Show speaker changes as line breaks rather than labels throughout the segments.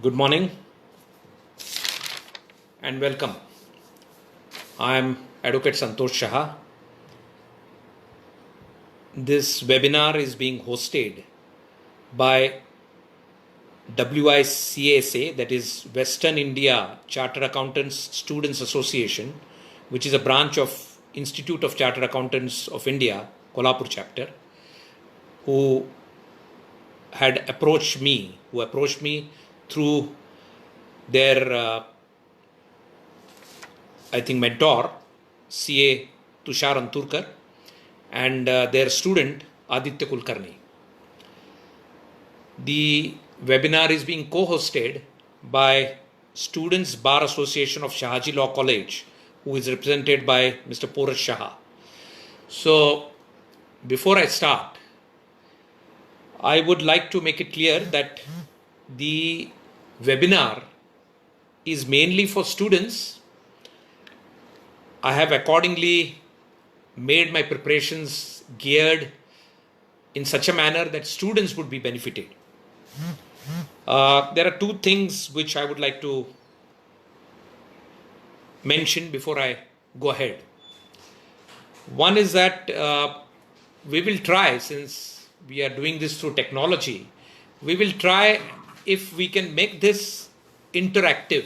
Good morning and welcome. I am Advocate Santosh Shah. This webinar is being hosted by WICASA, that is Western India Chartered Accountants Students Association, which is a branch of Institute of Chartered Accountants of India, Kolhapur chapter, who approached me through their mentor, CA Tushar Anturkar, and their student Aditya Kulkarni. The webinar is being co-hosted by Students Bar Association of Shahaji Law College, who is represented by Mr. Porat Shah. So, before I start, I would like to make it clear that the webinar is mainly for students. I have accordingly made my preparations geared in such a manner that students would be benefited. There are two things which I would like to mention before I go ahead. One is that we will try, since we are doing this through technology, we will try if we can make this interactive.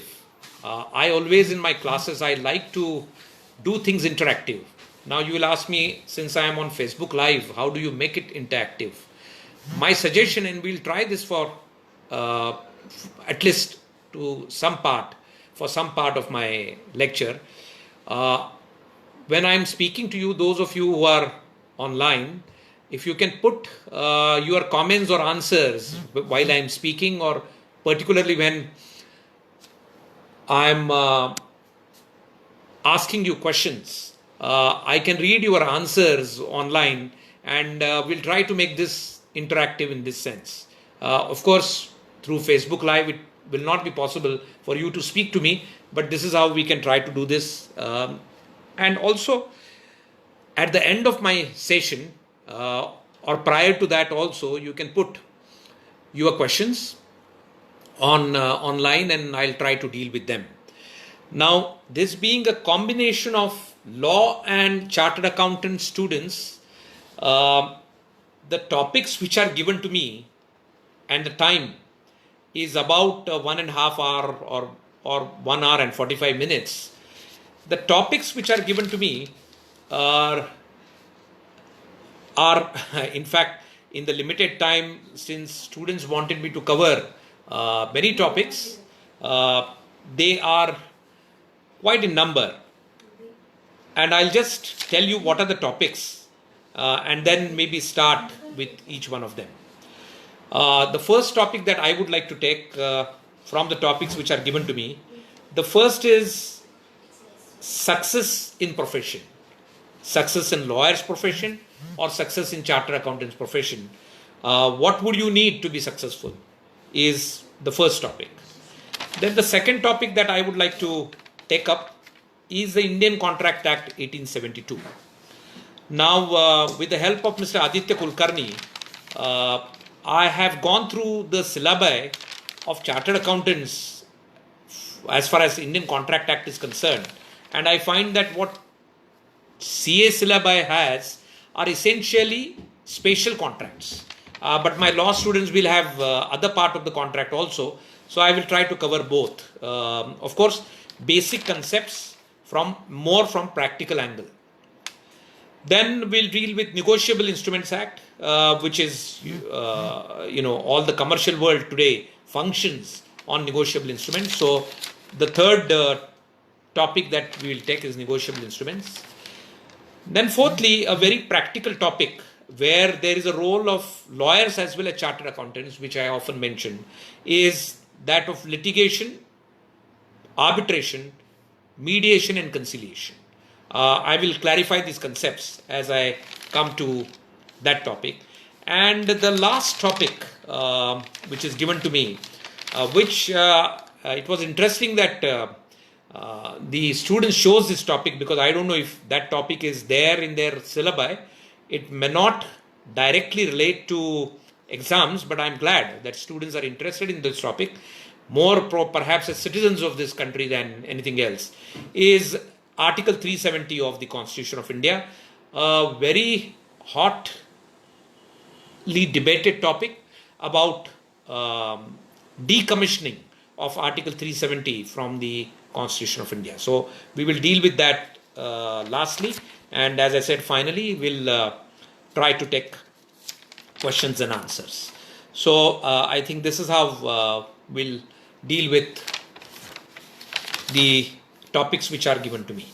I always in my classes, I like to do things interactive. Now you will ask me, since I am on Facebook Live, how do you make it interactive? My suggestion, and we'll try this for at least to some part, for some part of my lecture. When I'm speaking to you, those of you who are online, if you can put your comments or answers while I'm speaking, or particularly when I'm asking you questions, I can read your answers online, and we'll try to make this interactive in this sense. Of course, through Facebook Live, it will not be possible for you to speak to me, but this is how we can try to do this. And also, at the end of my session, or prior to that also, you can put your questions on online, and I'll try to deal with them. Now, this being a combination of law and chartered accountant students, the topics which are given to me and the time is about 1.5 hour or 1 hour and 45 minutes. The topics which are given to me are in fact, in the limited time, since students wanted me to cover many topics, they are quite in number, and I'll just tell you what are the topics, and then maybe start with each one of them. The first topic that I would like to take from the topics which are given to me, the first is success in profession, success in lawyer's profession or success in chartered accountant's profession. What would you need to be successful is the first topic. Then the second topic that I would like to take up is the Indian Contract Act 1872. Now, with the help of Mr. Aditya Kulkarni, I have gone through the syllabi of chartered accountants as far as Indian Contract Act is concerned, and I find that what CA syllabi has are essentially special contracts. But my law students will have other part of the contract also, so I will try to cover both. Of course, basic concepts from practical angle. Then we'll deal with Negotiable Instruments Act, which is, all the commercial world today functions on negotiable instruments. So the third topic that we will take is negotiable instruments. Then fourthly, a very practical topic where there is a role of lawyers as well as chartered accountants, which I often mention, is that of litigation, arbitration, mediation and conciliation. I will clarify these concepts as I come to that topic. And the last topic which is given to me, which it was interesting that the students chose this topic, because I don't know if that topic is there in their syllabi. It may not directly relate to exams, but I'm glad that students are interested in this topic. more perhaps as citizens of this country than anything else, is Article 370 of the Constitution of India, a very hotly debated topic about decommissioning of Article 370 from the Constitution of India. So we will deal with that lastly, and as I said, finally we'll try to take questions and answers. So I think this is how we'll deal with the topics which are given to me.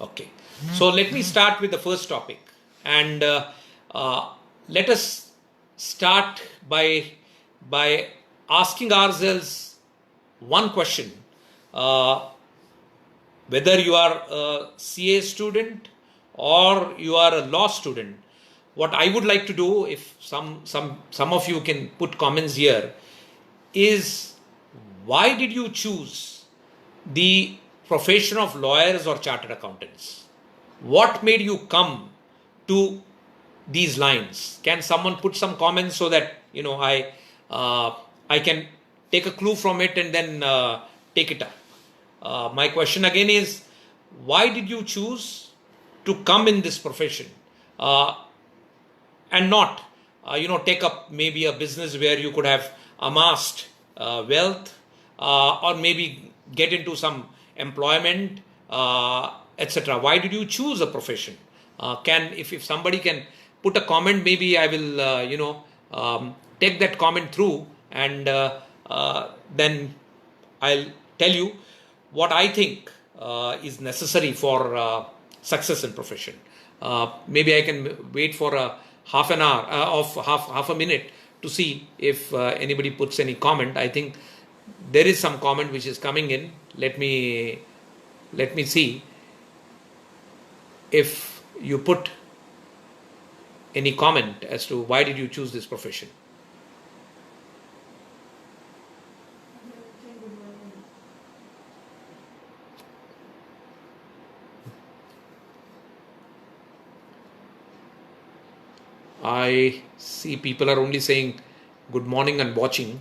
Okay, so let me start with the first topic, and let us start by asking ourselves one question: whether you are a CA student or you are a law student. What I would like to do, if some of you can put comments here, is why did you choose the profession of lawyers or chartered accountants? What made you come to these lines? Can someone put some comments so that I can take a clue from it and then take it up? My question again is, why did you choose to come in this profession and not take up maybe a business where you could have amassed wealth, or maybe get into some employment, etc.? Why did you choose a profession? If somebody can put a comment, maybe I will take that comment through, and then I'll tell you what I think is necessary for success in profession. Maybe I can wait for a half an hour of half a minute to see if anybody puts any comment. I think there is some comment which is coming in. Let me see if you put any comment as to why did you choose this profession. I see people are only saying good morning and watching.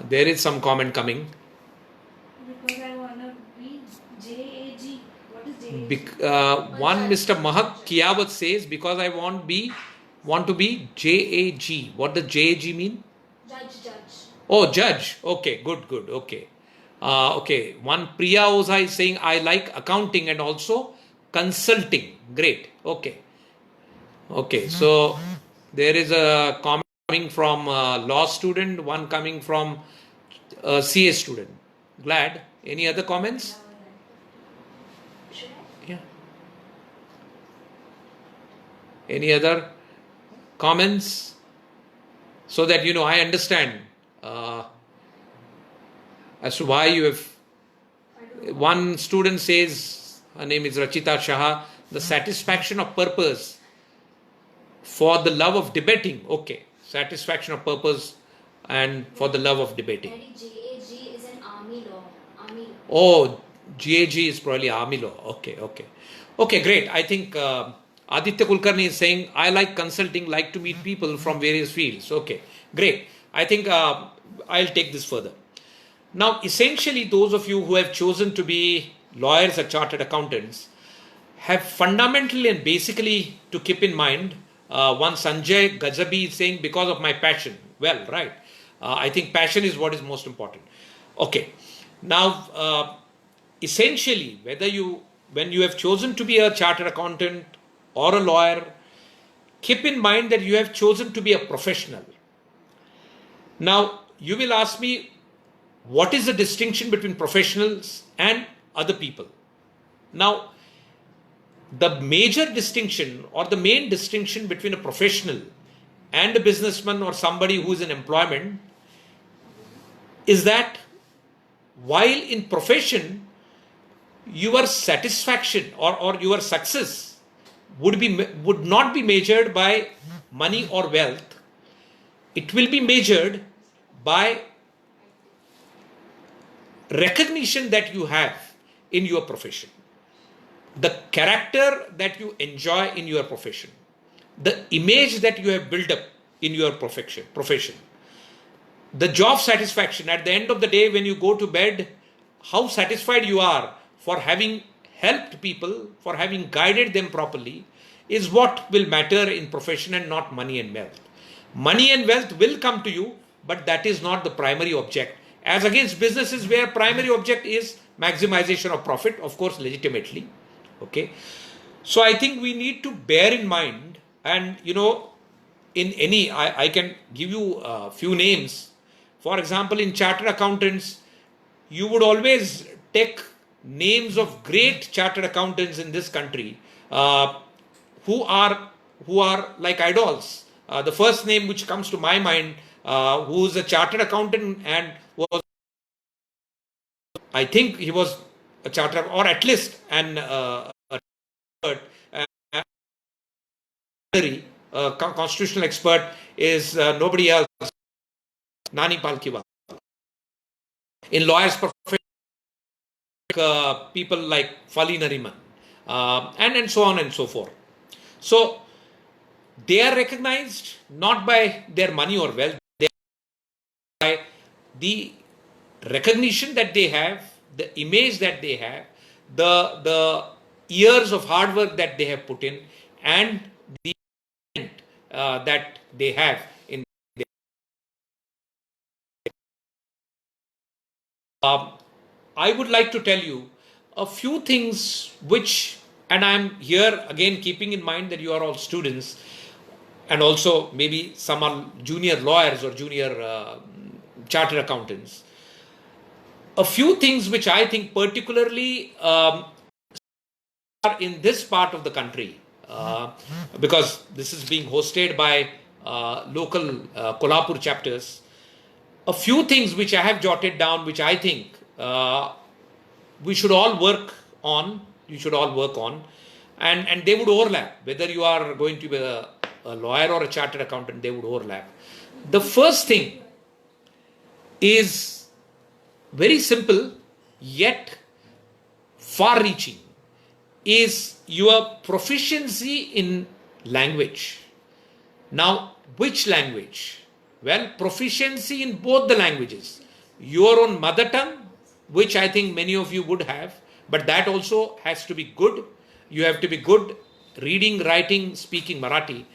There is some comment coming.
Because I want to be JAG. What is JAG?
One Mr. Mahak Kiawat says, because I want to be JAG. What does JAG mean?
Judge.
Oh, judge. Okay, good. Okay. Okay. One Priya Oza is saying, I like accounting and also consulting. Great. Okay. So there is a comment coming from a law student, one coming from a CA student. Glad. Any other comments? Yeah. Any other comments? So that I understand as to why you have. One student says, her name is Rachita Shah, the satisfaction of purpose for the love of debating. Okay, satisfaction of purpose and for the love of debating.
JAG is an army law.
Oh, GAG is probably army law. Okay, great. I think Aditya Kulkarni is saying, I like consulting, like to meet people from various fields. Okay, great. I think I'll take this further. Now, essentially, those of you who have chosen to be lawyers or chartered accountants have fundamentally and basically to keep in mind, one Sanjay Gajabi is saying, because of my passion. Well, right. I think passion is what is most important. Okay. Now, essentially, when you have chosen to be a chartered accountant or a lawyer, keep in mind that you have chosen to be a professional. Now, you will ask me, what is the distinction between professionals and other people? Now, the major distinction or the main distinction between a professional and a businessman or somebody who is in employment is that while in profession, your satisfaction or your success would not be measured by money or wealth. It will be measured by recognition that you have in your profession, the character that you enjoy in your profession, the image that you have built up in your profession. The job satisfaction at the end of the day, when you go to bed, how satisfied you are for having helped people, for having guided them properly, is what will matter in profession, and not money and wealth. Money and wealth will come to you, but that is not the primary object. As against businesses where primary object is maximization of profit, of course legitimately. Okay. So I think we need to bear in mind, and in any, I can give you a few names. For example, in chartered accountants, you would always take names of great chartered accountants in this country who are like idols. The first name which comes to my mind, who is a chartered accountant and was, I think he was a chartered, or at least an constitutional expert, is nobody else, Nani Palkiwala. In lawyers' profession, people like Fali Nariman, and so on and so forth. So they are recognized not by their money or wealth, by the recognition that they have, the image that they have, the years of hard work that they have put in, and the that they have in their. I would like to tell you a few things which, and I'm here again keeping in mind that you are all students, and also maybe some are junior lawyers or junior chartered accountants. A few things which I think particularly are in this part of the country, because this is being hosted by local Kolhapur chapters. A few things which I have jotted down, which I think we should all work on, and they would overlap. Whether you are going to be a lawyer or a chartered accountant, they would overlap. The first thing is very simple yet far-reaching, is your proficiency in language. Now, which language? Well, proficiency in both the languages. Your own mother tongue, which I think many of you would have, but that also has to be good. You have to be good reading, writing, speaking Marathi.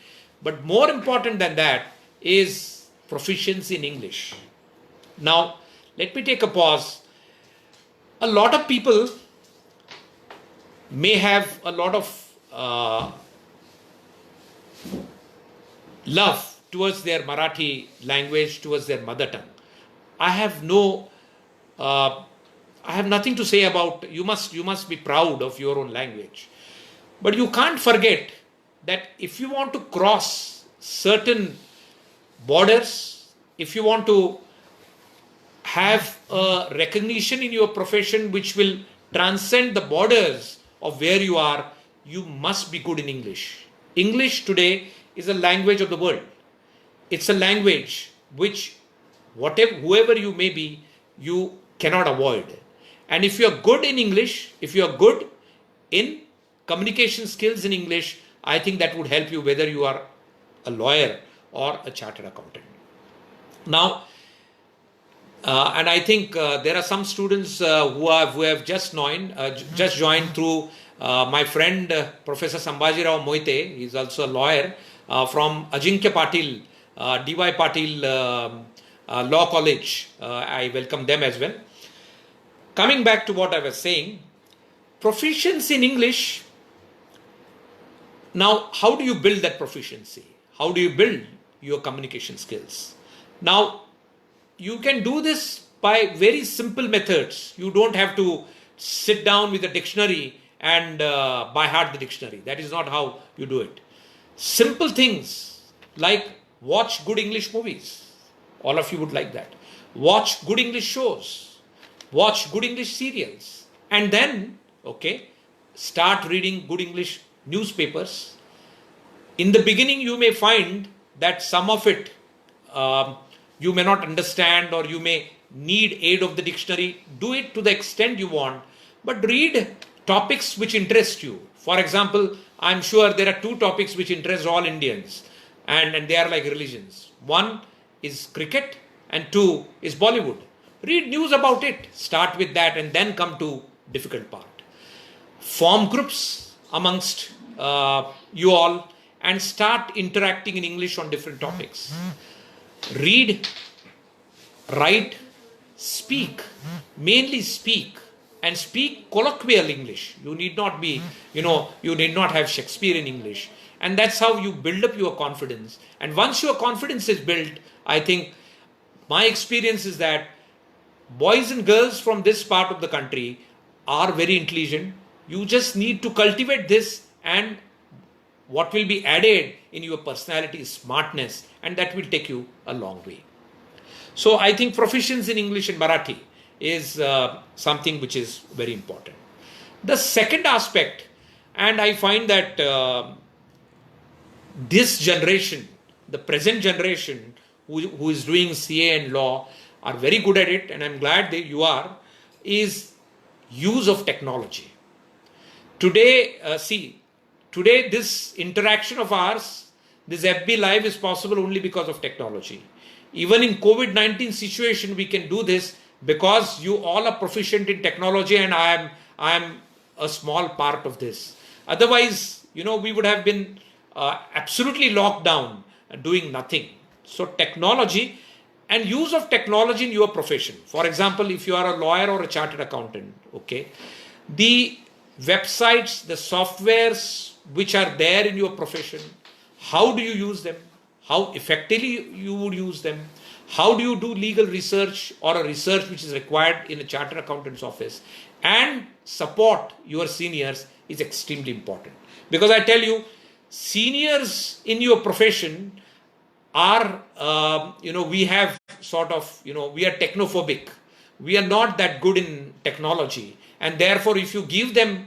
But more important than that is proficiency in English. Now, let me take a pause. A lot of people may have a lot of love towards their Marathi language, towards their mother tongue. I have nothing to say about, you must be proud of your own language. But you can't forget that if you want to cross certain borders, if you want to have a recognition in your profession which will transcend the borders of where you are, you must be good in English. English today is a language of the world. It's a language which whoever you may be, you cannot avoid. And if you are good in English, if you are good in communication skills in English, I think that would help you whether you are a lawyer or a chartered accountant. Now, and I think there are some students who have just joined through my friend Professor Sambhaji Rao Moite. He is also a lawyer from Ajinkya Patil, D.Y. Patil Law College. I welcome them as well. Coming back to what I was saying, proficiency in English. Now, how do you build that proficiency? How do you build your communication skills? Now, you can do this by very simple methods. You don't have to sit down with a dictionary and by heart the dictionary. That is not how you do it. Simple things like watch good English movies. All of you would like that. Watch good English shows. Watch good English serials. And then, start reading good English newspapers. In the beginning, you may find that some of it you may not understand, or you may need aid of the dictionary. Do it to the extent you want, but read topics which interest you. For example, I'm sure there are two topics which interest all Indians. and they are like religions. One is cricket and two is Bollywood. Read news about it. Start with that and then come to difficult part. Form groups amongst you all and start interacting in English on different topics. Read, write, speak, mainly speak, and speak colloquial English. You need not be, you need not have Shakespearean English. And that's how you build up your confidence. And once your confidence is built, I think my experience is that boys and girls from this part of the country are very intelligent. You just need to cultivate this, and what will be added in your personality is smartness, and that will take you a long way. So I think proficiency in English and Marathi is something which is very important. The second aspect, and I find that this generation, the present generation who is doing CA and law are very good at it, and I'm glad that you are, is use of technology. Today, today this interaction of ours, this FB Live is possible only because of technology. Even in COVID-19 situation, we can do this because you all are proficient in technology, and I am a small part of this. Otherwise, we would have been absolutely locked down, doing nothing. So technology and use of technology in your profession. For example, if you are a lawyer or a chartered accountant, okay, the websites, the softwares which are there in your profession, how do you use them? How effectively you would use them? How do you do legal research or a research which is required in a chartered accountant's office? And support your seniors is extremely important. Because I tell you, seniors in your profession are, we have sort of, we are technophobic. We are not that good in technology. And therefore, if you give them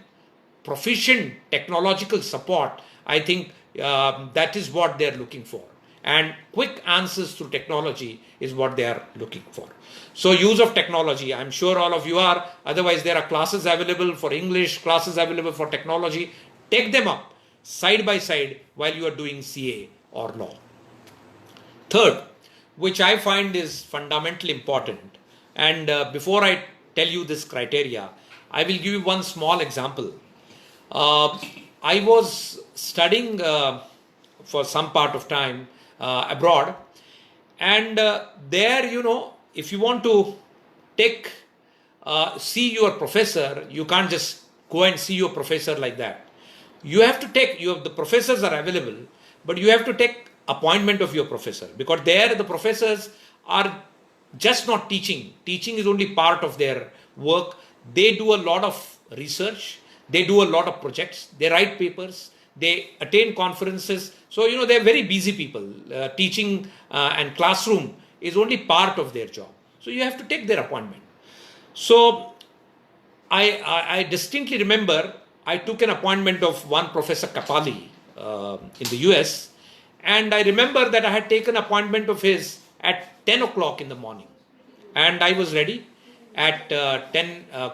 proficient technological support, I think that is what they are looking for. And quick answers through technology is what they are looking for. So use of technology, I'm sure all of you are. Otherwise, there are classes available for English, classes available for technology. Take them up side by side while you are doing CA or law. Third, which I find is fundamentally important, and before I tell you this criteria, I will give you one small example. I was studying for some part of time abroad, and there, if you want to see your professor, you can't just go and see your professor like that. You have to the professors are available, but you have to take appointment of your professor, because there the professors are just not teaching. Teaching is only part of their work. They do a lot of research. They do a lot of projects. They write papers. They attend conferences. So, they're very busy people. Teaching and classroom is only part of their job. So, you have to take their appointment. So, I distinctly remember I took an appointment of one Professor Kapali in the US. And I remember that I had taken an appointment of his at 10 o'clock in the morning. And I was ready at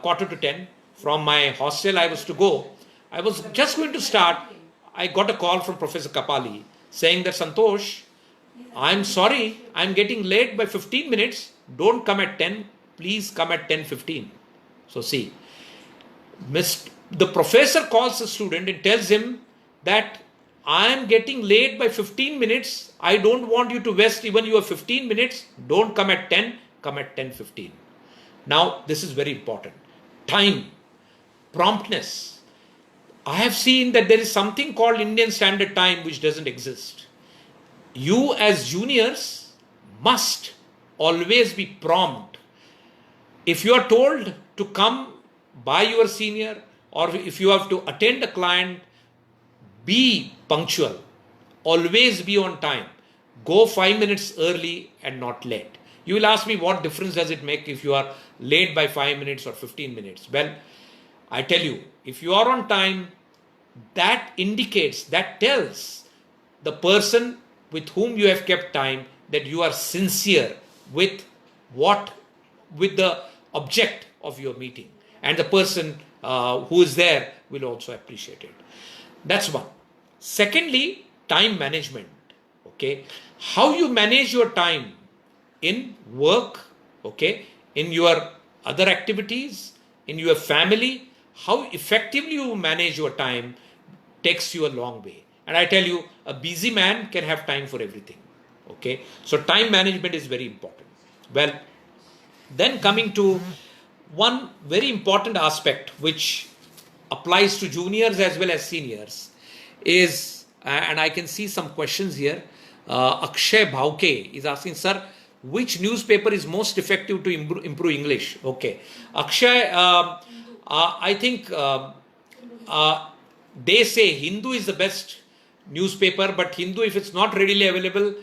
quarter to 10. From my hostel I was to go. I was just going to start. I got a call from Professor Kapali saying that, Santosh, I'm sorry, I'm getting late by 15 minutes. Don't come at 10. Please come at 10:15. So see, the professor calls the student and tells him that I am getting late by 15 minutes. I don't want you to waste even your 15 minutes. Don't come at 10, come at 10:15. Now, this is very important. Time, promptness. I have seen that there is something called Indian Standard Time which doesn't exist. You as juniors must always be prompt. If you are told to come by your senior, or if you have to attend a client, be punctual. Always be on time. Go 5 minutes early and not late. You will ask me, what difference does it make if you are late by 5 minutes or 15 minutes? Well, I tell you, if you are on time, that tells the person with whom you have kept time that you are sincere with the object of your meeting. And the person who is there will also appreciate it. That's one. Secondly, time management. Okay, how you manage your time in work, okay, in your other activities, in your family, how effectively you manage your time takes you a long way. And I tell you, a busy man can have time for everything. Okay, so time management is very important. Well, then coming to one very important aspect which applies to juniors as well as seniors is, and I can see some questions here. Akshay Bhauke is asking, sir, which newspaper is most effective to improve English? Okay, Akshay, I think they say Hindu is the best newspaper, but Hindu, if it's not readily available,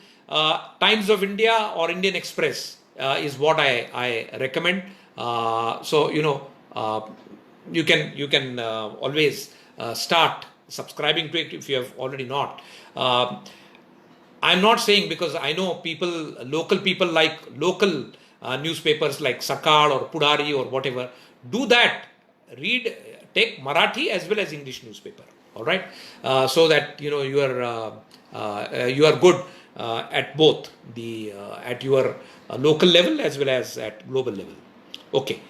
Times of India or Indian Express is what I recommend. So you can always start subscribing to it if you have already not. I'm not saying, because I know local people like local newspapers like Sakal or Pudari or whatever. Do that. Take Marathi as well as English newspaper. All right, so that you are good at both at your local level as well as at global level. Okay,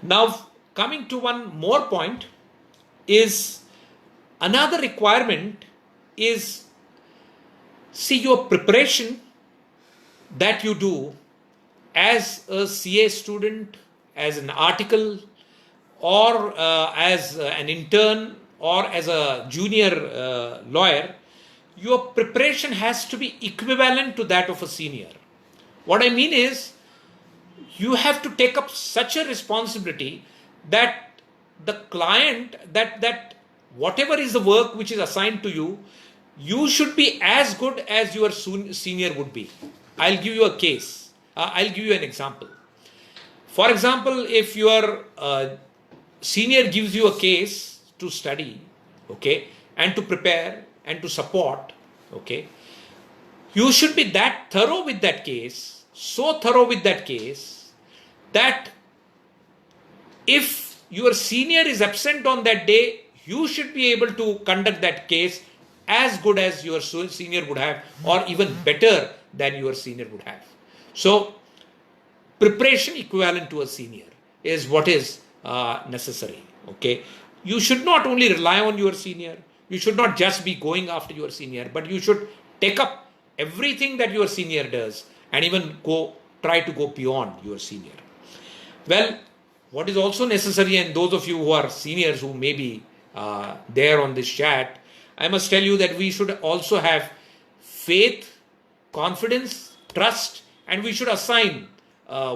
now coming to one more point is another requirement is, see, your preparation that you do as a CA student, as an article, or as an intern, or as a junior lawyer, your preparation has to be equivalent to that of a senior. What I mean is, you have to take up such a responsibility that the client, that whatever is the work which is assigned to you, you should be as good as your senior would be. I'll give you a case. I'll give you an example. For example, if your senior gives you a case to study, okay, and to prepare and to support, okay, you should be that thorough with that case, so thorough with that case, that if your senior is absent on that day, you should be able to conduct that case as good as your senior would have, or even better than your senior would have. So, preparation equivalent to a senior is what is necessary. Okay, you should not only rely on your senior, you should not just be going after your senior, but you should take up everything that your senior does and even try to go beyond your senior. Well, what is also necessary, and those of you who are seniors who may be there on this chat, I must tell you that we should also have faith, confidence, trust, and we should assign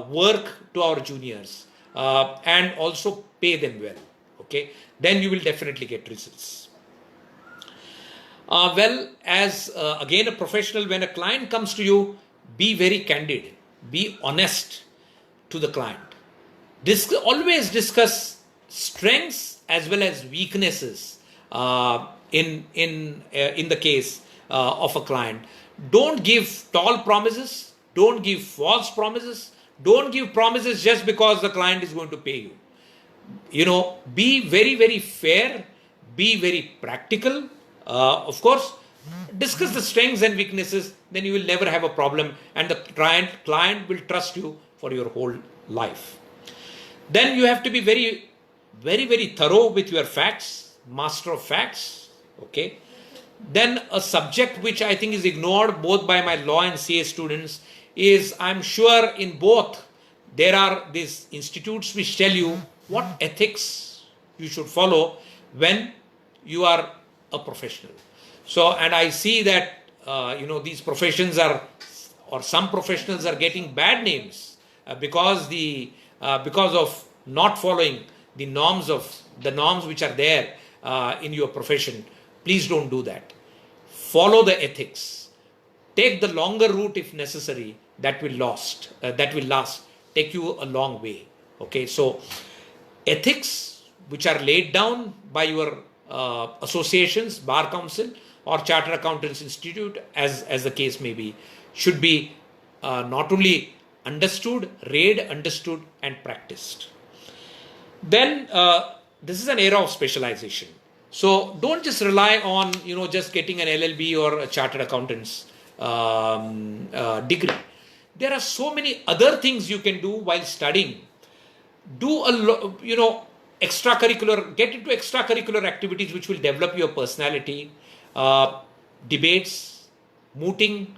work to our juniors and also pay them well. Okay, then you will definitely get results. Well, as again a professional, when a client comes to you, be very candid, be honest to the client. Always discuss strengths as well as weaknesses in the case of a client. Don't give tall promises. Don't give false promises. Don't give promises just because the client is going to pay you. Be very, very fair. Be very practical. Of course, discuss the strengths and weaknesses. Then you will never have a problem, and the client will trust you for your whole life. Then you have to be very, very, very thorough with your facts, master of facts. Okay. Then a subject which I think is ignored both by my law and CA students is, I'm sure in both there are these institutes which tell you what ethics you should follow when you are a professional. So, and I see that these professions or some professionals are getting bad names because of not following the norms which are there in your profession. Please don't do that. Follow the ethics. Take the longer route if necessary. That will last. Take you a long way. Okay, so ethics which are laid down by your associations, bar council, or chartered accountants institute, as the case may be, should be not only understood, read, understood, and practiced. Then this is an era of specialization. So don't just rely on just getting an LLB or a chartered accountants. degree. There are so many other things you can do while studying. Do get into extracurricular activities which will develop your personality, debates, mooting,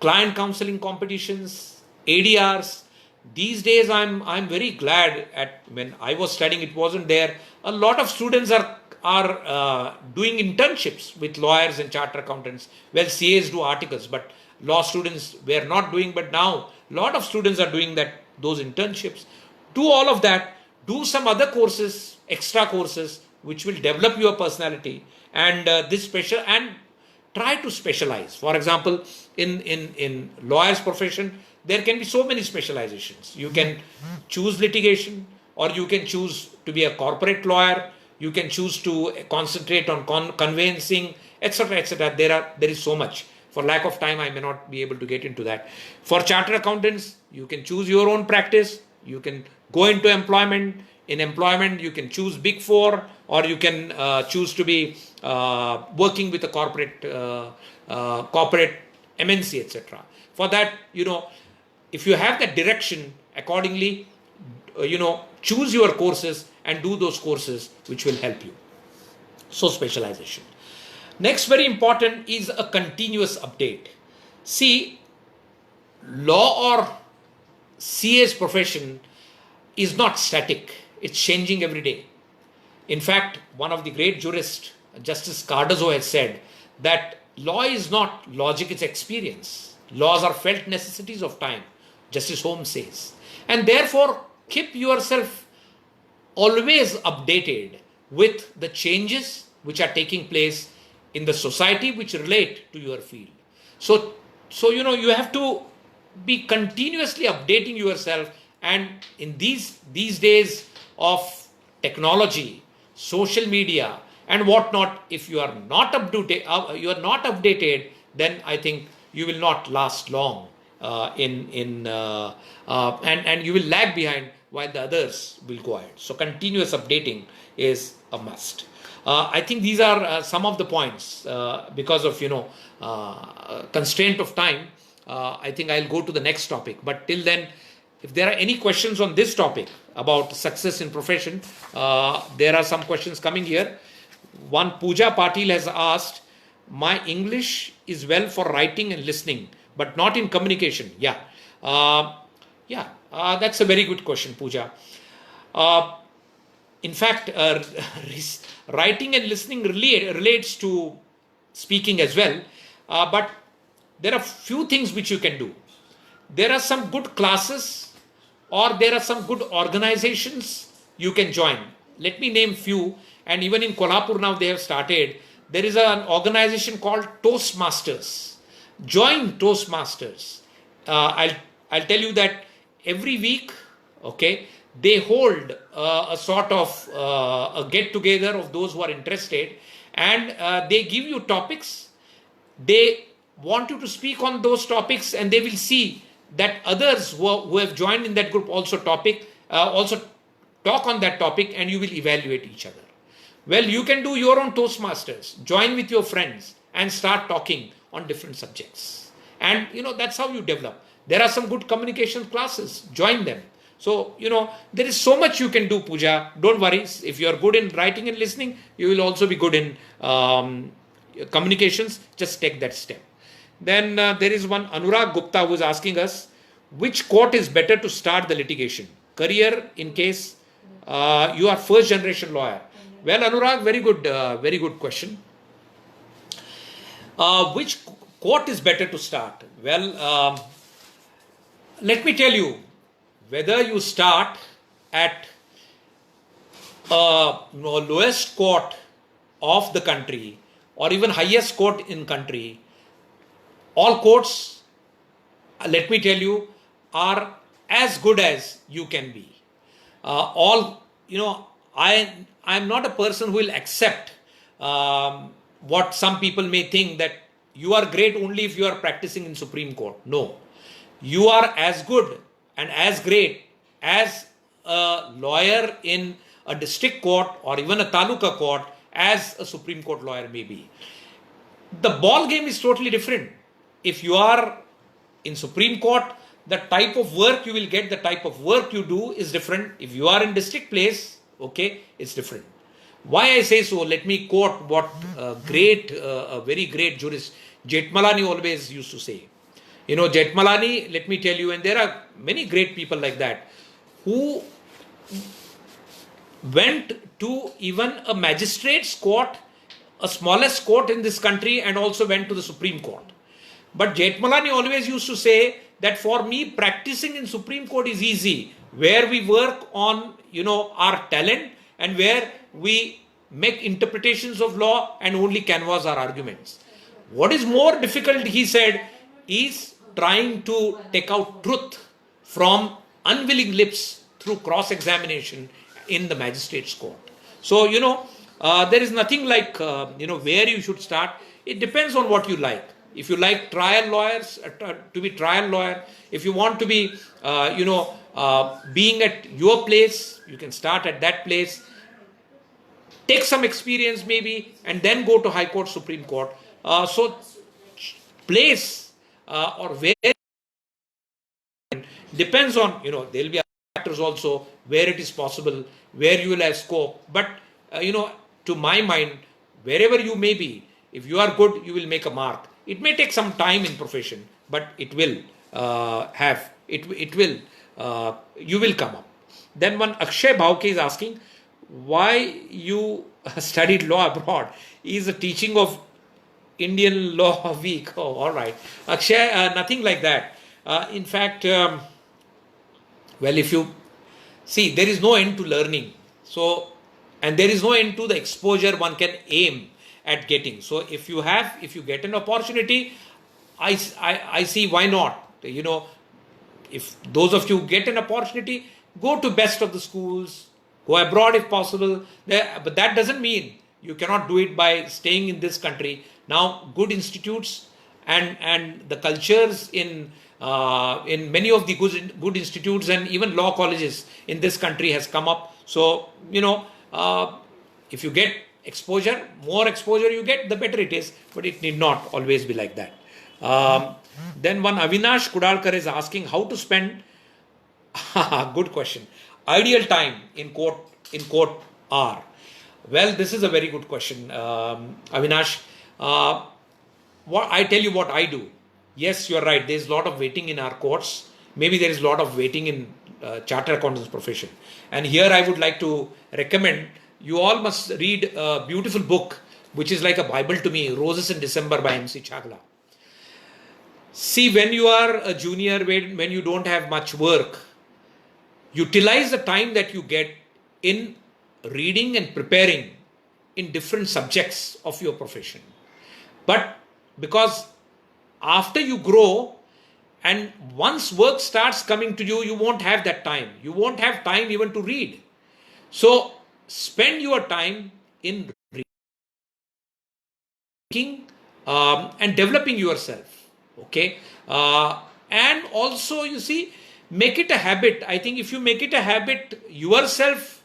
client counseling competitions, ADRs. These days, I'm very glad. When I was studying, it wasn't there. A lot of students are doing internships with lawyers and chartered accountants. Well, CAs do articles, but law students were not doing. But now, a lot of students are doing those internships. Do all of that. Do some other courses, extra courses, which will develop your personality and try to specialize. For example, in lawyer's profession, there can be so many specializations. You can choose litigation, or you can choose to be a corporate lawyer. You can choose to concentrate on conveyancing, etc., etc. There is so much. For lack of time, I may not be able to get into that. For chartered accountants, you can choose your own practice. You can go into employment. In employment, you can choose Big Four, or you can choose to be working with a corporate MNC, etc. For that, if you have that direction accordingly, choose your courses and do those courses which will help you. So specialization. Next, very important is a continuous update. See, law or CA's profession is not static. It's changing every day. In fact, one of the great jurists, Justice Cardozo, has said that law is not logic, it's experience. Laws are felt necessities of time, Justice Holmes says. And therefore, keep yourself always updated with the changes which are taking place in the society which relate to your field. So you have to be continuously updating yourself. And in these days of technology, social media, and whatnot, if you are not updated, then I think you will not last long, and you will lag behind while the others will go ahead. So continuous updating is a must. I think these are some of the points. Because of constraint of time, I think I'll go to the next topic. But till then, if there are any questions on this topic about success in profession, there are some questions coming here. One, Pooja Patil has asked, my English is well for writing and listening, but not in communication. That's a very good question, Pooja. In fact, writing and listening relates to speaking as well, but there are few things which you can do. There are some good classes, or there are some good organizations you can join. Let me name few, and even in Kolhapur now they have started. There is an organization called Toastmasters. Join Toastmasters. I'll tell you that every week, okay, they hold a sort of a get together of those who are interested, and they give you topics. They want you to speak on those topics, and they will see that others who have joined in that group also talk on that topic, and you will evaluate each other. Well, you can do your own Toastmasters. Join with your friends and start talking on different subjects. And, that's how you develop. There are some good communication classes. Join them. So, there is so much you can do, Pooja. Don't worry. If you are good in writing and listening, you will also be good in communications. Just take that step. Then there is one Anurag Gupta who is asking us, which court is better to start the litigation? Career, in case you are first generation lawyer. Well, Anurag, very good question. Which court is better to start? Well, let me tell you, whether you start at lowest court of the country or even highest court in country, all courts, let me tell you, are as good as you can be. I am not a person who will accept what some people may think, that you are great only if you are practicing in Supreme Court. No. You are as good and as great as a lawyer in a district court or even a taluka court as a Supreme Court lawyer may be. The ball game is totally different. if you are in Supreme Court, the type of work you will get, the type of work you do is different. If you are in district place, okay, it's different. Why I say so, let me quote what a very great jurist, Jethmalani always used to say. You know, Jethmalani, let me tell you, and there are many great people like that, who went to even a magistrate's court, a smallest court in this country, and also went to the Supreme Court. But Jethmalani always used to say that for me, practicing in Supreme Court is easy, where we work on, our talent, and where we make interpretations of law and only canvass our arguments. What is more difficult, he said, is trying to take out truth from unwilling lips through cross-examination in the magistrate's court. So, there is nothing like, where you should start. It depends on what you like. If you like trial lawyers, to be trial lawyer, if you want to be, being at your place, you can start at that place, take some experience maybe, and then go to High Court, Supreme Court. So, place or where depends on, there will be factors also where it is possible, where you will have scope. But, to my mind, wherever you may be, if you are good, you will make a mark. It may take some time in profession, but it will you will come up. Then one Akshay Bhavke is asking, why you studied law abroad? He is a teaching of Indian law week. Oh, all right. Akshay, nothing like that. In fact, if you see, there is no end to learning. So, and there is no end to the exposure one can aim at getting. So, if you get an opportunity, I see why not. If those of you get an opportunity, go to best of the schools, go abroad if possible. But that doesn't mean you cannot do it by staying in this country. Now, good institutes and the cultures in many of the good institutes and even law colleges in this country has come up. So, if you get exposure, more exposure you get, the better it is. But it need not always be like that. Then one Avinash Kudalkar is asking how to spend. Good question. Ideal time in court hour. Well, this is a very good question, Avinash. What I tell you what I do. Yes, you are right. There is a lot of waiting in our courts. Maybe there is a lot of waiting in chartered accountants profession. And here I would like to recommend you all must read a beautiful book, which is like a Bible to me, Roses in December by M.C. Chagla. See, when you are a junior, when you don't have much work, utilize the time that you get in reading and preparing in different subjects of your profession. But because after you grow and once work starts coming to you, you won't have that time. You won't have time even to read. So spend your time in reading and developing yourself. Okay. And also, you see, make it a habit. I think if you make it a habit yourself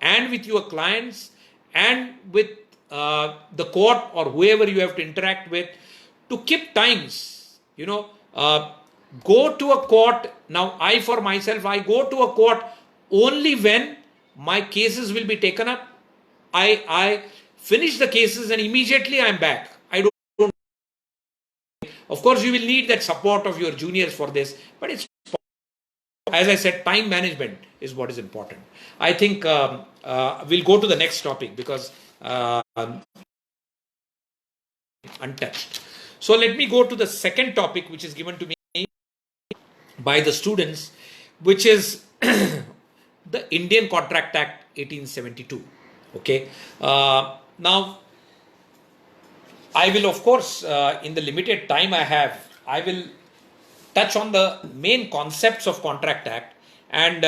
and with your clients and with the court or whoever you have to interact with, to keep times, go to a court. Now, for myself, I go to a court only when my cases will be taken up. I finish the cases and immediately I'm back. Of course, you will need that support of your juniors for this, but it's, as I said, time management is what is important. I think we'll go to the next topic because untouched. So let me go to the second topic, which is given to me by the students, which is the Indian Contract Act 1872. Okay. Now, I will, of course, in the limited time I have, I will touch on the main concepts of Contract Act and,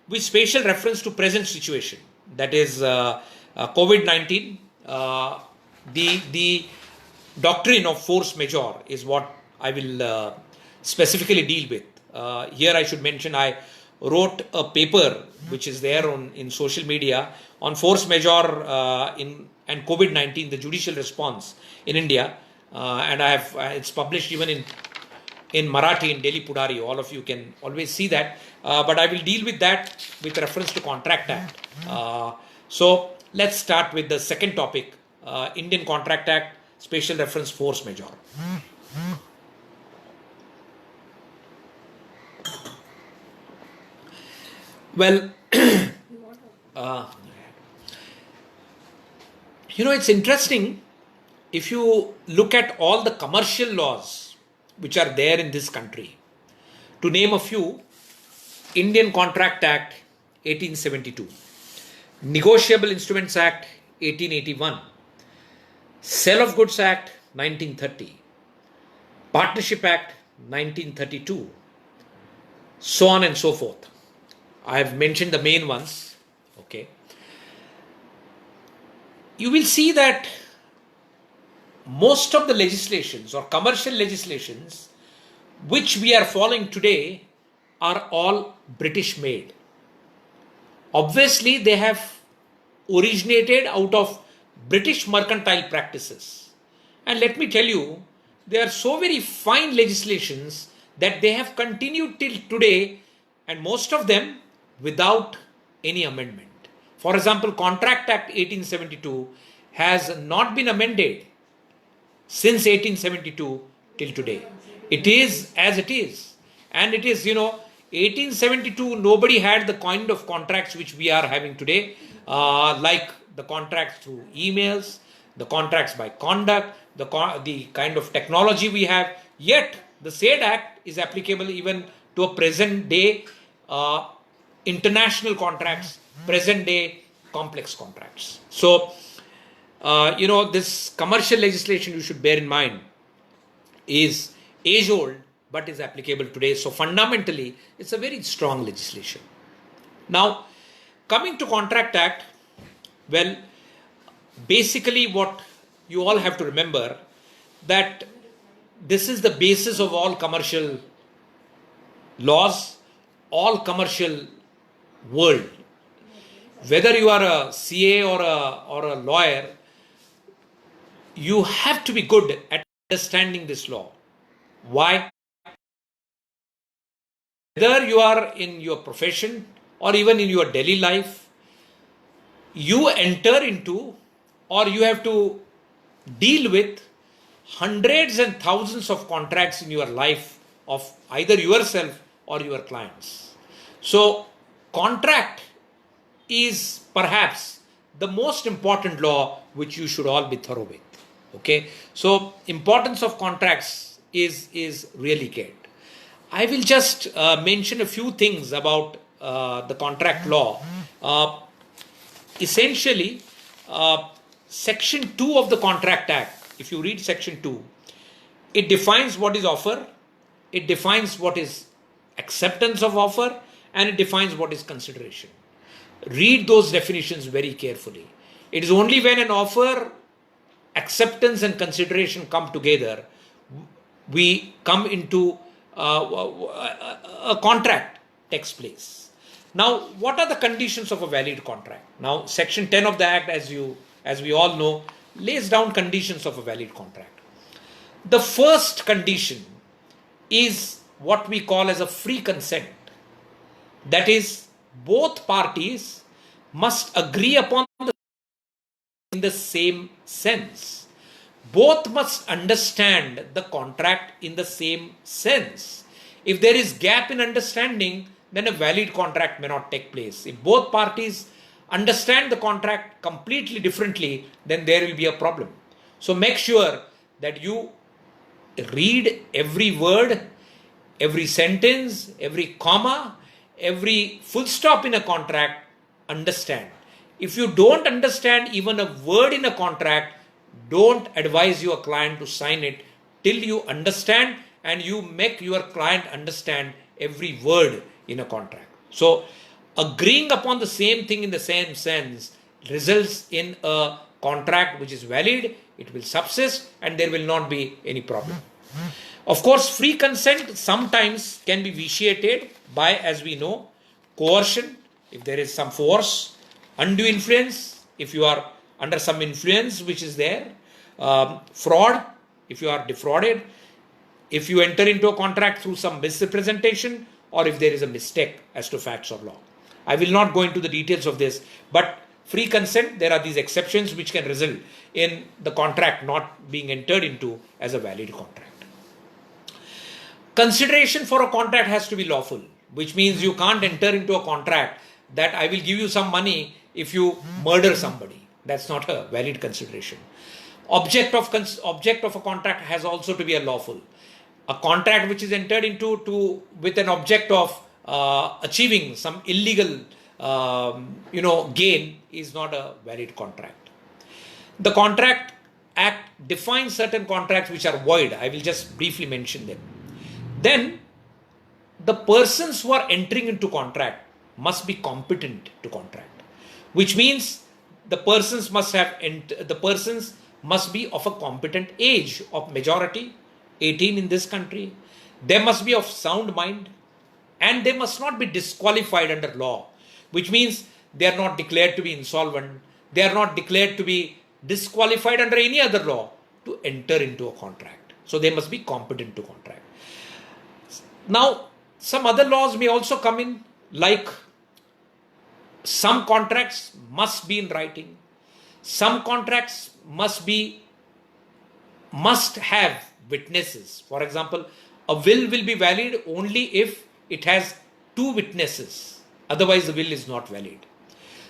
with special reference to present situation, that is COVID-19, the doctrine of force majeure is what I will specifically deal with. Here I should mention I wrote a paper which is there in social media on force majeure and COVID-19, the judicial response in India. and I have it's published even in Marathi in Delhi Pudari. All of you can always see that. But I will deal with that with reference to Contract Act. So let's start with the second topic, Indian Contract Act, Special Reference Force Majeure. Well, it's interesting. If you look at all the commercial laws which are there in this country, to name a few: Indian Contract Act 1872, Negotiable Instruments Act 1881, Sale of Goods Act 1930, Partnership Act 1932, so on and so forth. I have mentioned the main ones. Okay. You will see that most of the legislations or commercial legislations which we are following today are all British made. Obviously, they have originated out of British mercantile practices. And let me tell you, they are so very fine legislations that they have continued till today, and most of them without any amendment. For example, Contract Act 1872 has not been amended since 1872 till today. It is as it is. And it is, 1872, nobody had the kind of contracts which we are having today, like the contracts through emails, the contracts by conduct, the kind of technology we have. Yet, the said act is applicable even to a present day international contracts, present day complex contracts. So, this commercial legislation, you should bear in mind, is age old but is applicable today. So fundamentally, it's a very strong legislation. Now, coming to Contract Act, well, basically what you all have to remember, that this is the basis of all commercial laws, all commercial world. Whether you are a CA or a lawyer, you have to be good at understanding this law. Why? Whether you are in your profession or even in your daily life, you enter into or you have to deal with hundreds and thousands of contracts in your life of either yourself or your clients. So, contract is perhaps the most important law which you should all be thorough with. Okay, so importance of contracts is really great. I will just mention a few things about the contract law. Essentially, Section 2 of the Contract Act, if you read Section 2, it defines what is offer, it defines what is acceptance of offer, and it defines what is consideration. Read those definitions very carefully. It is only when an offer, acceptance and consideration come together, we come into a contract takes place. Now, what are the conditions of a valid contract? Now, Section 10 of the Act, as we all know, lays down conditions of a valid contract. The first condition is what we call as a free consent. That is, both parties must agree upon in the same sense. Both must understand the contract in the same sense. If there is gap in understanding, then a valid contract may not take place. If both parties understand the contract completely differently, then there will be a problem. So make sure that you read every word, every sentence, every comma, every full stop in a contract, understand. If you don't understand even a word in a contract, don't advise your client to sign it till you understand and you make your client understand every word in a contract. So, agreeing upon the same thing in the same sense results in a contract which is valid, it will subsist, and there will not be any problem. Of course, free consent sometimes can be vitiated by, as we know, coercion, if there is some force, undue influence, if you are under some influence which is there, fraud, if you are defrauded, if you enter into a contract through some misrepresentation, or if there is a mistake as to facts or law. I will not go into the details of this, but free consent, there are these exceptions which can result in the contract not being entered into as a valid contract. Consideration for a contract has to be lawful, which means you can't enter into a contract that I will give you some money if you murder somebody. That's not a valid consideration. Object of a contract has also to be a lawful. A contract which is entered into with an object of achieving some illegal gain is not a valid contract. The Contract Act defines certain contracts which are void. I will just briefly mention them. Then the persons who are entering into contract must be competent to contract, which means the persons must be of a competent age of majority, 18 in this country. They must be of sound mind, and they must not be disqualified under law, which means they are not declared to be insolvent, they are not declared to be disqualified under any other law to enter into a contract. So they must be competent to contract. Now, some other laws may also come in, like some contracts must be in writing, some contracts must have witnesses. For example, a will be valid only if it has 2 witnesses, otherwise the will is not valid.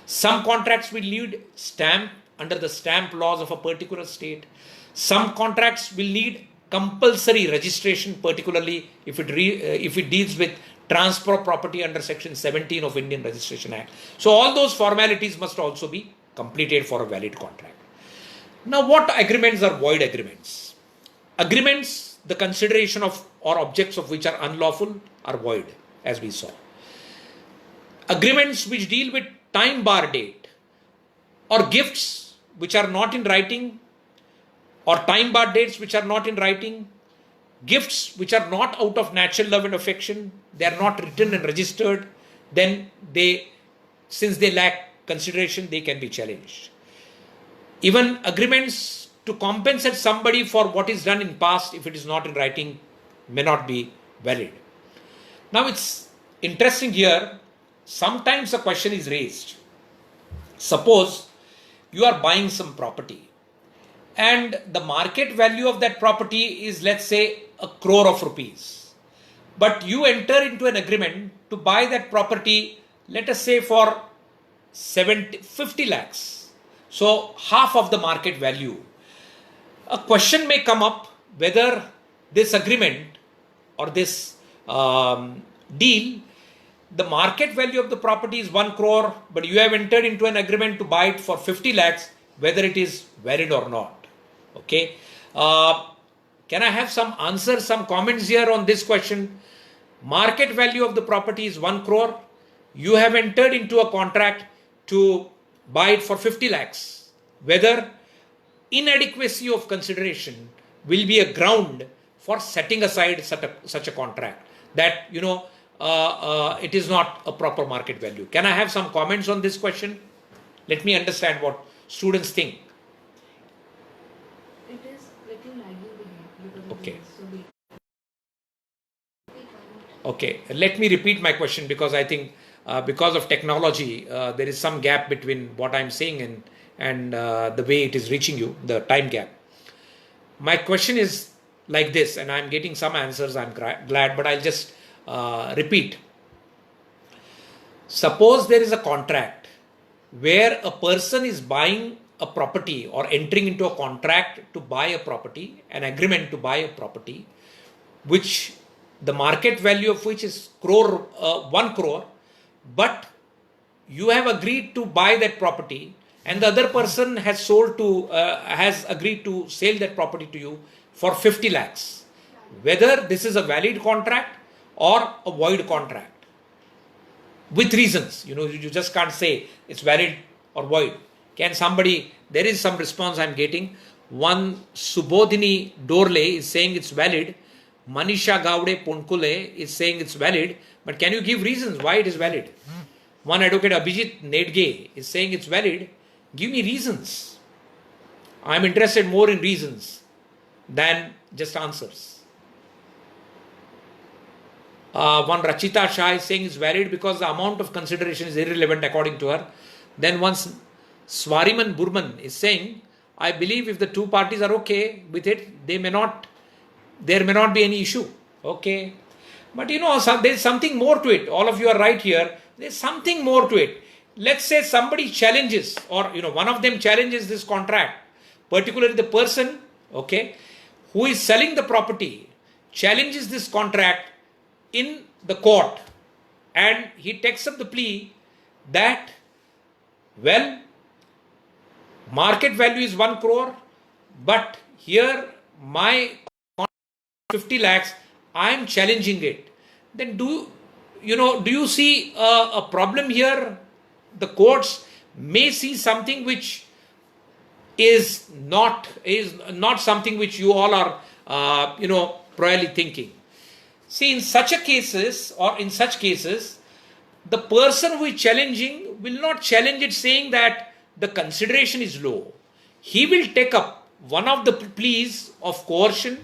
Some contracts will need stamp under the stamp laws of a particular state. Some contracts will need compulsory registration, particularly if it deals with transfer of property under section 17 of Indian Registration Act. So all those formalities must also be completed for a valid contract. Now, what agreements are void agreements? Agreements, the consideration of or objects of which are unlawful, are void, as we saw. Agreements which deal with time bar date, or gifts which are not in writing, or time bar dates which are not in writing, gifts which are not out of natural love and affection, they are not written and registered, then since they lack consideration, they can be challenged. Even agreements to compensate somebody for what is done in past, if it is not in writing, may not be valid. Now it's interesting here, sometimes a question is raised. Suppose you are buying some property and the market value of that property is, let's say, 1 crore of rupees. But you enter into an agreement to buy that property, let us say, for 50 lakhs. So half of the market value. A question may come up whether this agreement or this deal, the market value of the property is 1 crore, but you have entered into an agreement to buy it for 50 lakhs, whether it is valid or not. Okay. Can I have some answers, some comments here on this question? Market value of the property is 1 crore. You have entered into a contract to buy it for 50 lakhs. Whether inadequacy of consideration will be a ground for setting aside such a contract, that it is not a proper market value. Can I have some comments on this question? Let me understand what students think.
It is little lagging behind.
Okay. Okay, let me repeat my question, because I think because of technology, there is some gap between what I'm saying and the way it is reaching you, the time gap. My question is like this, and I'm getting some answers, I'm glad, but I'll just repeat. Suppose there is a contract where a person is buying a property or entering into a contract to buy a property, an agreement to buy a property, which the market value of which is 1 crore, but you have agreed to buy that property and the other person has agreed to sell that property to you for 50 lakhs. Whether this is a valid contract or a void contract. With reasons, you just can't say it's valid or void. Can somebody, there is some response I'm getting. One Subodhini Dorle is saying it's valid. Manisha Gowde Ponkule is saying it's valid. But can you give reasons why it is valid? One advocate Abhijit Nedge is saying it's valid. Give me reasons. I'm interested more in reasons. than just answers. One Rachita Shah is saying is valid because the amount of consideration is irrelevant according to her. Then once Swariman Burman is saying, I believe if the two parties are okay with it, there may not be any issue. Okay. But there's something more to it. All of you are right here. There's something more to it. Let's say somebody challenges, or one of them challenges this contract, particularly the person, okay, who is selling the property, challenges this contract in the court, and he takes up the plea that, well, market value is 1 crore, but here my 50 lakhs, I am challenging it. Then do you see a problem here? The courts may see something which is not something which you all are probably thinking. See, in such cases, the person who is challenging will not challenge it saying that the consideration is low. He will take up one of the pleas of coercion,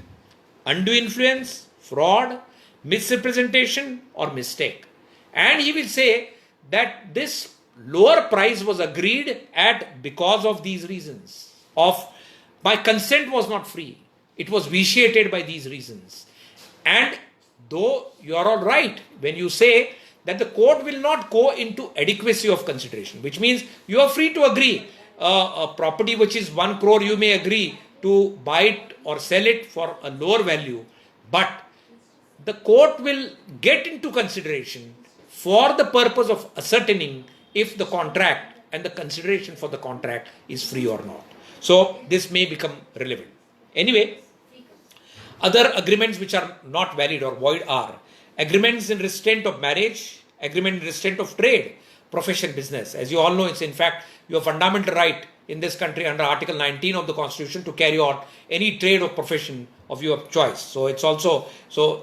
undue influence, fraud, misrepresentation or mistake. And he will say that this lower price was agreed at because of these reasons. My consent was not free. It was vitiated by these reasons. And though you are all right when you say that the court will not go into adequacy of consideration, which means you are free to agree. A property which is 1 crore, you may agree to buy it or sell it for a lower value. But the court will get into consideration for the purpose of ascertaining if the contract and the consideration for the contract is free or not. So this may become relevant. Anyway, other agreements which are not valid or void are agreements in restraint of marriage, agreement in restraint of trade, profession, business. As you all know, it's in fact your fundamental right in this country under Article 19 of the Constitution to carry out any trade or profession of your choice. So it's also,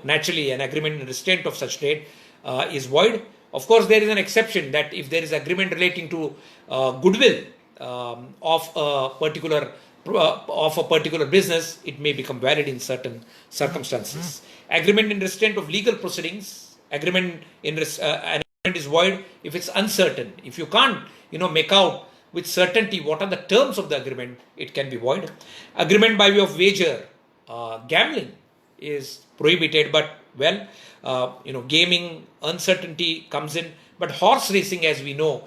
naturally an agreement in restraint of such trade is void. Of course, there is an exception that if there is agreement relating to goodwill of a particular business, it may become valid in certain circumstances. Agreement in restraint of legal proceedings, an agreement is void if it's uncertain. If you can't, make out with certainty what are the terms of the agreement, it can be void. Agreement by way of wager, gambling is prohibited, but gaming, uncertainty comes in. But horse racing, as we know,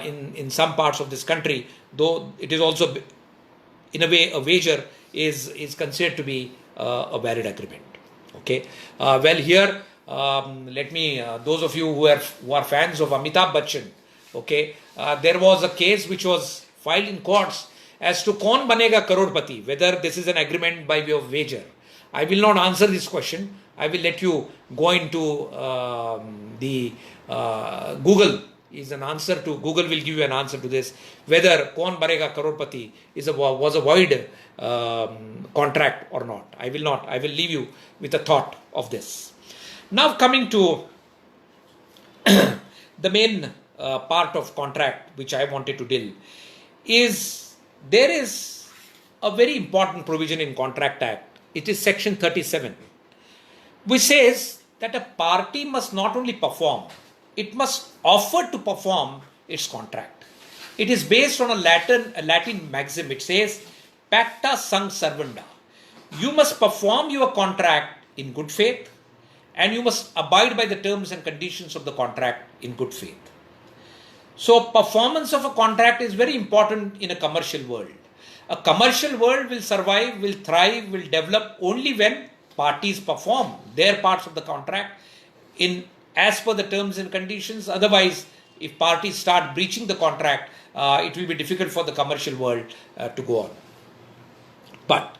in some parts of this country, though it is also in a way a wager, is considered to be a valid agreement. Okay. Here let me those of you who are fans of Amitabh Bachchan, okay, there was a case which was filed in courts as to Kaun Banega Karodpati, whether this is an agreement by way of wager. I will not answer this question. I will let you go into the Google. Google will give you an answer to this, whether Kaun Banega Karodpati was a void contract or not. I will not. I will leave you with a thought of this. Now coming to the main part of contract which I wanted to deal is, there is a very important provision in Contract Act. It is section 37, which says that a party must not only perform, it must offer to perform its contract. It is based on a Latin maxim. It says, pacta sunt servanda. You must perform your contract in good faith, and you must abide by the terms and conditions of the contract in good faith. So performance of a contract is very important in a commercial world. A commercial world will survive, will thrive, will develop only when parties perform their parts of the contract as per the terms and conditions. Otherwise, if parties start breaching the contract, it will be difficult for the commercial world to go on. But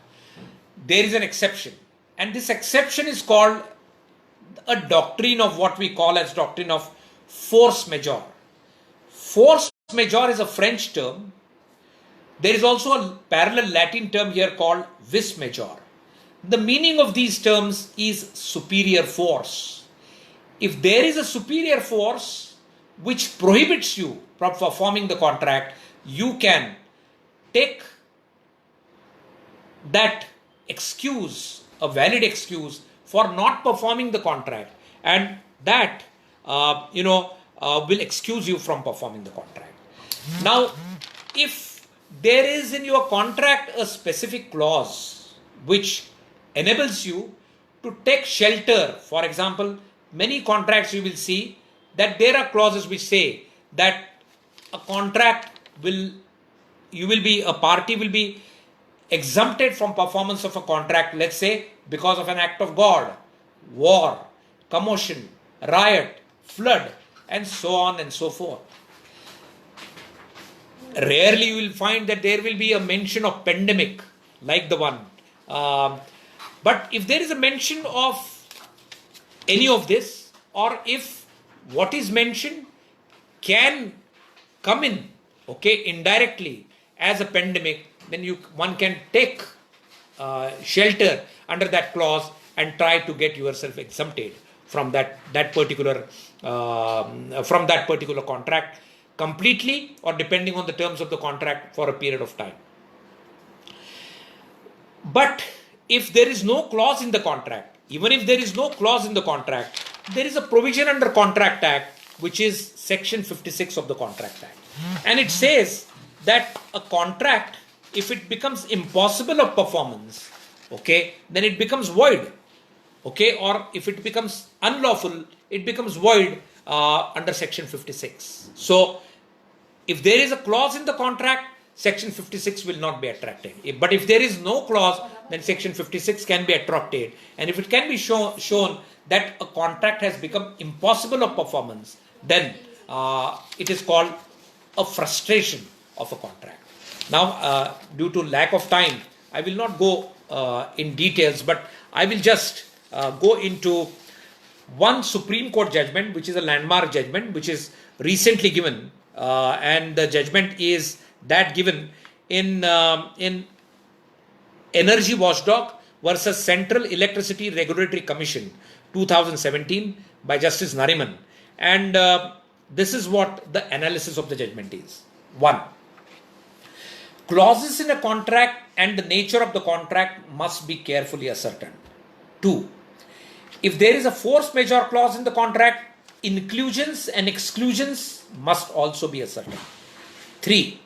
there is an exception, and this exception is called a doctrine of what we call as doctrine of force majeure. Force majeure is a French term. There is also a parallel Latin term here called vis majeure. The meaning of these terms is superior force. If there is a superior force which prohibits you from performing the contract, you can take that excuse, a valid excuse for not performing the contract, and that will excuse you from performing the contract. Now, if there is in your contract a specific clause which enables you to take shelter, for example, many contracts you will see that there are clauses which say that a party will be exempted from performance of a contract, let's say, because of an act of God, war, commotion, riot, flood, and so on and so forth. Rarely you will find that there will be a mention of pandemic like the one. But if there is a mention of any of this, or if what is mentioned can come in, indirectly as a pandemic, then one can take shelter under that clause and try to get yourself exempted from that particular contract completely, or depending on the terms of the contract for a period of time. But if there is no clause in the contract, even if there is no clause in the contract, there is a provision under Contract Act, which is Section 56 of the Contract Act. And it says that a contract, if it becomes impossible of performance, then it becomes void. Or if it becomes unlawful, it becomes void under Section 56. So, if there is a clause in the contract, Section 56 will not be attracted. But if there is no clause, then Section 56 can be attracted. And if it can be shown that a contract has become impossible of performance, then it is called a frustration of a contract. Now, due to lack of time, I will not go in details, but I will just go into one Supreme Court judgment, which is a landmark judgment, which is recently given, and the judgment is that given in Energy Watchdog versus Central Electricity Regulatory Commission 2017 by Justice Nariman. And this is what the analysis of the judgment is. 1. Clauses in a contract and the nature of the contract must be carefully ascertained. 2. If there is a force majeure clause in the contract, inclusions and exclusions must also be ascertained. 3.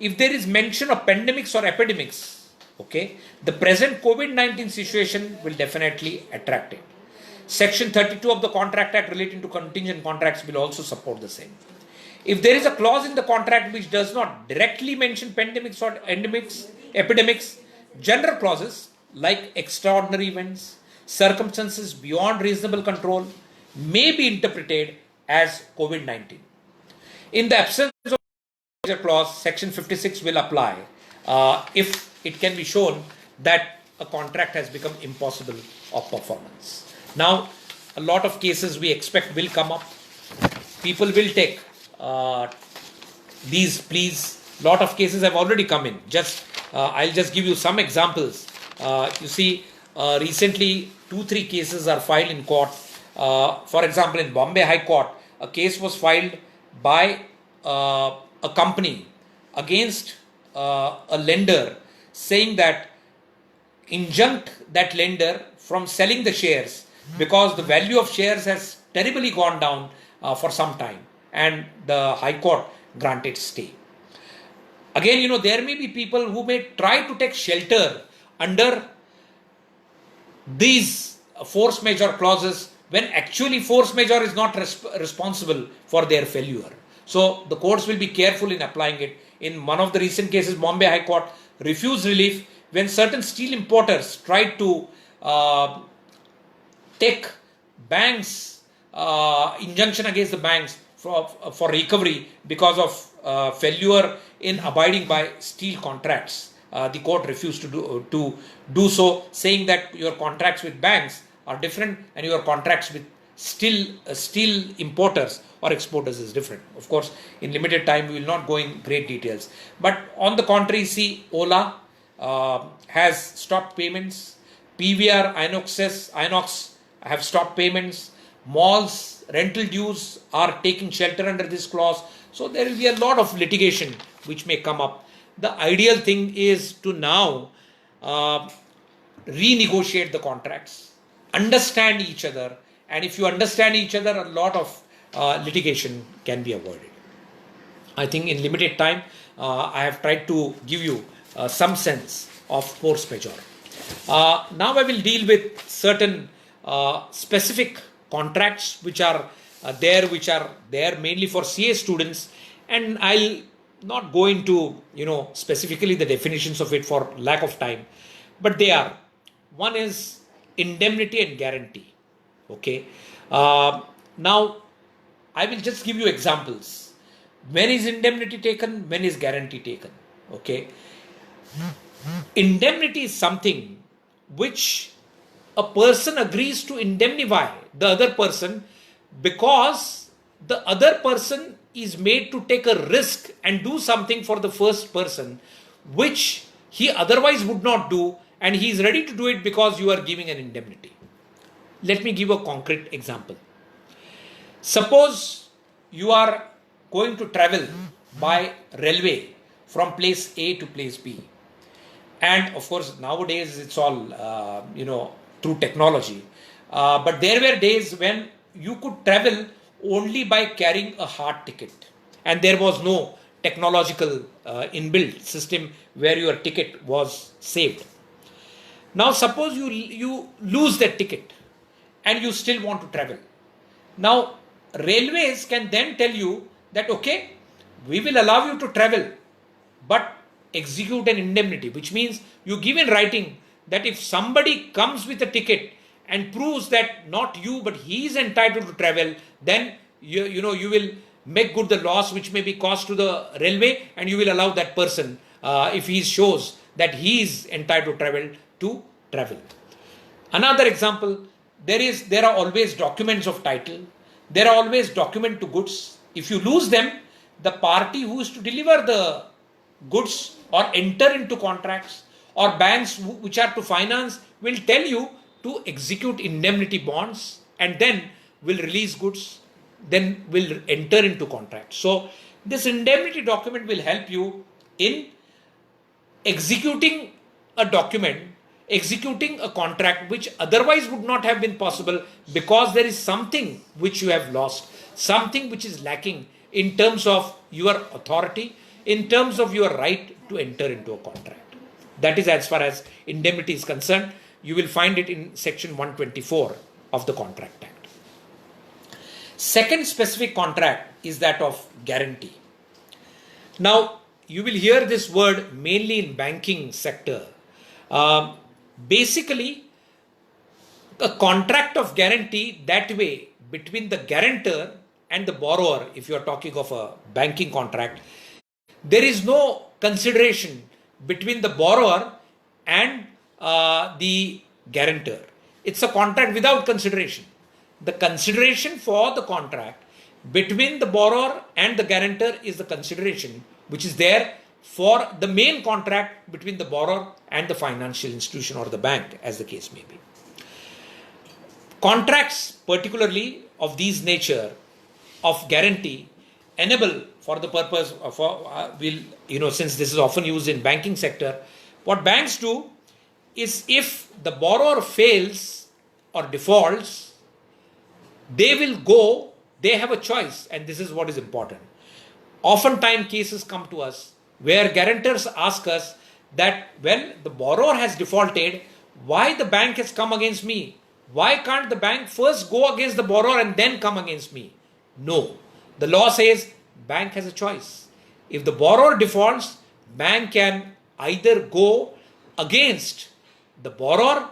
If there is mention of pandemics or epidemics, the present COVID-19 situation will definitely attract it. Section 32 of the Contract Act relating to contingent contracts will also support the same. If there is a clause in the contract which does not directly mention pandemics or epidemics, general clauses like extraordinary events, circumstances beyond reasonable control may be interpreted as COVID-19. In the absence of a clause, Section 56 will apply if it can be shown that a contract has become impossible of performance. Now, a lot of cases we expect will come up. People will take these pleas. Lot of cases have already come in. I'll just give you some examples. You see, recently 2-3 cases are filed in court. For example, in Bombay High Court, a case was filed by a company against a lender, saying that injunct that lender from selling the shares because the value of shares has terribly gone down for some time, and the High Court granted stay. Again, there may be people who may try to take shelter under these force majeure clauses when actually force majeure is not responsible for their failure. So the courts will be careful in applying it. In one of the recent cases, Bombay High Court refused relief when certain steel importers tried to take banks, injunction against the banks for recovery because of failure in abiding by steel contracts. The court refused to do so, saying that your contracts with banks are different and your contracts with steel importers or exporters is different. Of course, in limited time, we will not go in great details. But on the contrary, see, Ola has stopped payments. PVR, Inox have stopped payments. Malls, rental dues are taking shelter under this clause. So there will be a lot of litigation which may come up. The ideal thing is to now renegotiate the contracts, understand each other, and if you understand each other, a lot of litigation can be avoided. I think in limited time, I have tried to give you some sense of force majeure. Now I will deal with certain specific contracts which are there mainly for CA students, and I'll not go into specifically the definitions of it for lack of time, but they are: one is indemnity and guarantee. Okay, now I will just give you examples. When is indemnity taken? When is guarantee taken? Okay, indemnity is something which a person agrees to indemnify the other person because the other person is made to take a risk and do something for the first person which he otherwise would not do, and he is ready to do it because you are giving an indemnity. Let me give a concrete example. Suppose you are going to travel by railway from place A to place B, and of course nowadays it's all through technology, but there were days when you could travel only by carrying a hard ticket, and there was no technological inbuilt system where your ticket was saved. Now suppose you lose that ticket and you still want to travel. Now railways can then tell you that okay, we will allow you to travel, but execute an indemnity, which means you give in writing that if somebody comes with a ticket and proves that not you but he is entitled to travel, then you will make good the loss which may be caused to the railway, and you will allow that person, if he shows that he is entitled to travel. Another example, there are always documents of title, there are always document to goods. If you lose them, the party who is to deliver the goods or enter into contracts, or banks which are to finance, will tell you to execute indemnity bonds and then will release goods, then will enter into contracts. So this indemnity document will help you in executing a document, executing a contract which otherwise would not have been possible because there is something which you have lost, something which is lacking in terms of your authority, in terms of your right to enter into a contract. That is as far as indemnity is concerned. You will find it in section 124 of the Contract Act. Second specific contract is that of guarantee. Now you will hear this word mainly in banking sector. Basically, a contract of guarantee that way between the guarantor and the borrower, if you are talking of a banking contract, there is no consideration between the borrower and the guarantor. It's a contract without consideration. The consideration for the contract between the borrower and the guarantor is the consideration which is there for the main contract between the borrower and the financial institution or the bank, as the case may be. Contracts, particularly of these nature of guarantee, enable for the purpose of since this is often used in banking sector, what banks do is if the borrower fails or defaults, they have a choice, and this is what is important. Oftentimes cases come to us where guarantors ask us that, well, the borrower has defaulted, why the bank has come against me? Why can't the bank first go against the borrower and then come against me? No. The law says bank has a choice. If the borrower defaults, bank can either go against the borrower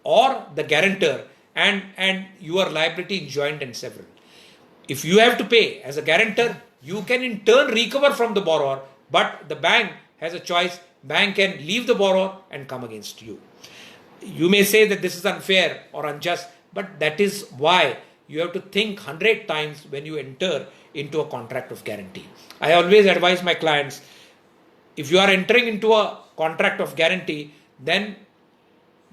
or the guarantor, and your liability is joint and several. If you have to pay as a guarantor, you can in turn recover from the borrower, but the bank has a choice. Bank can leave the borrower and come against you. You may say that this is unfair or unjust, but that is why you have to think 100 times when you enter into a contract of guarantee. I always advise my clients, if you are entering into a contract of guarantee, then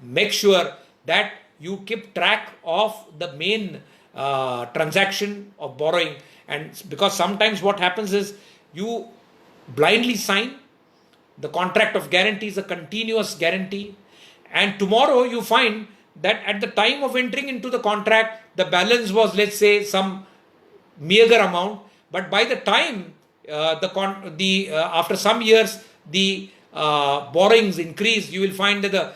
make sure that you keep track of the main transaction of borrowing, and because sometimes what happens is you blindly sign. The contract of guarantee is a continuous guarantee, and tomorrow you find that at the time of entering into the contract, the balance was, let's say, some meager amount, but by the time after some years the borrowings increase, you will find that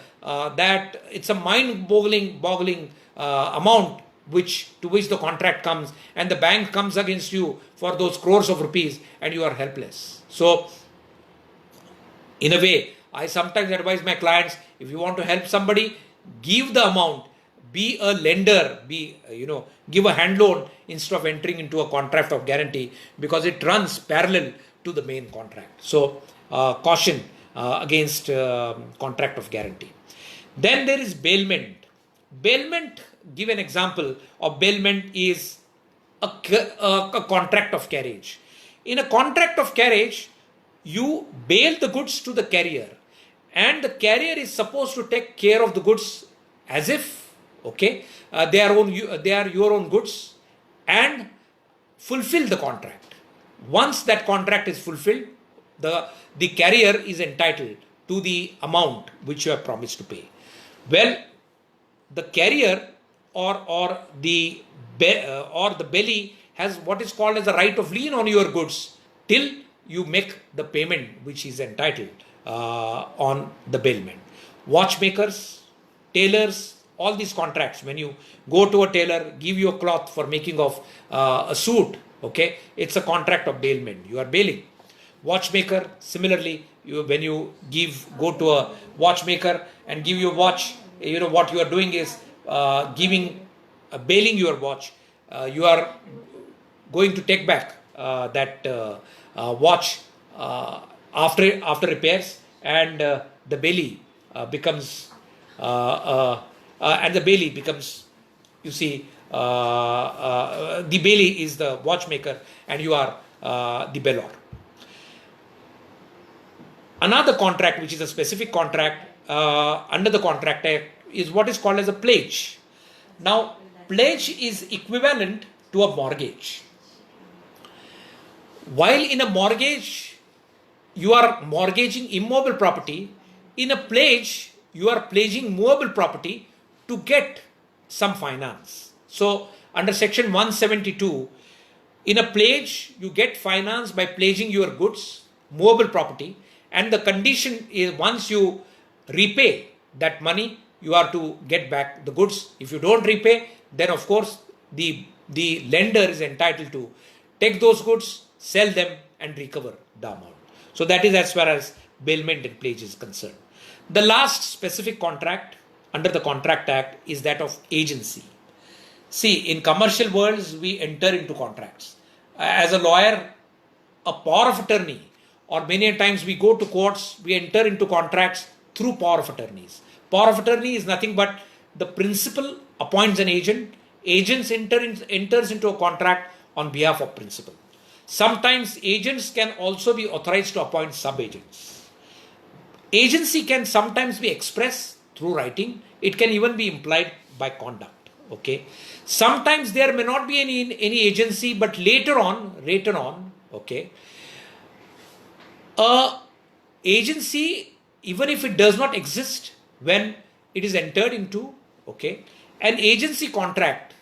that it's a mind-boggling amount to which the contract comes, and the bank comes against you for those crores of rupees, and you are helpless. So, in a way, I sometimes advise my clients: if you want to help somebody, give the amount, be a lender, give a hand loan instead of entering into a contract of guarantee, because it runs parallel to the main contract. So, caution against contract of guarantee. Then there is bailment. Bailment, give an example of bailment, is a contract of carriage. In a contract of carriage, you bail the goods to the carrier, and the carrier is supposed to take care of the goods as if, they are your own goods, and fulfill the contract. Once that contract is fulfilled, the carrier is entitled to the amount which you have promised to pay. Well, the carrier or the belly has what is called as a right of lien on your goods till you make the payment which is entitled on the bailment. Watchmakers, tailors, all these contracts, when you go to a tailor, give you a cloth for making of a suit, it's a contract of bailment. You are bailing. Watchmaker, similarly, when you go to a watchmaker and give you a watch, what you are doing is bailing your watch. You are going to take back that watch after repairs, and the bailey becomes you see, the bailey is the watchmaker and you are the bailor. Another contract, which is a specific contract under the Contract Act, is what is called as a pledge. Now, pledge is equivalent to a mortgage. While in a mortgage, you are mortgaging immobile property, in a pledge, you are pledging movable property to get some finance. So, under section 172, in a pledge, you get finance by pledging your goods, movable property, and the condition is once you repay that money, you are to get back the goods. If you don't repay, then of course the lender is entitled to take those goods, sell them, and recover the amount. So that is as far as bailment and pledge is concerned. The last specific contract under the Contract Act is that of agency. See, in commercial worlds, we enter into contracts. As a lawyer, a power of attorney, or many times we go to courts, we enter into contracts through power of attorneys. Power of attorney is nothing but the principal appoints an agent, agents enters into a contract on behalf of principal. Sometimes agents can also be authorized to appoint sub-agents. Agency can sometimes be expressed through writing. It can even be implied by conduct. Sometimes there may not be any agency, but later on, agency, even if it does not exist when it is entered into, an agency contract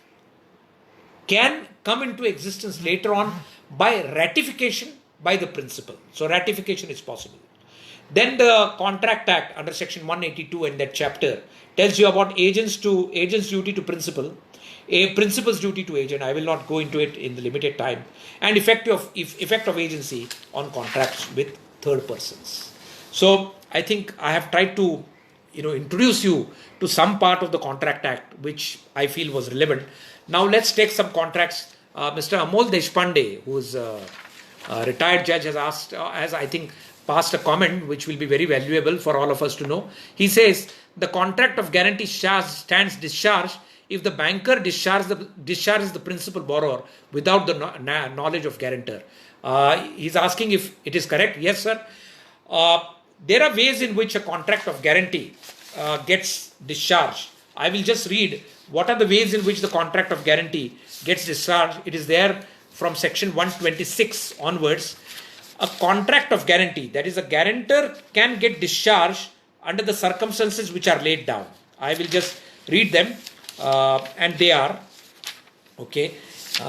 can come into existence later on by ratification by the principal. So ratification is possible. Then the Contract Act under section 182 in that chapter tells you about agent's duty to principal, a principal's duty to agent. I will not go into it in the limited time, and effect of agency on contracts with third persons. So I think I have tried to introduce you to some part of the Contract Act which I feel was relevant. Now let's take some contracts. Mr. Amol Deshpande, who is a retired judge, has I think passed a comment which will be very valuable for all of us to know. He says the contract of guarantee stands discharged if the banker discharges the principal borrower without the knowledge of guarantor. He's asking if it is correct. Yes, sir. There are ways in which a contract of guarantee gets discharged. I will just read what are the ways in which the contract of guarantee gets discharged. It is there from section 126 onwards. A contract of guarantee, that is, a guarantor can get discharged under the circumstances which are laid down. I will just read them, and they are, okay,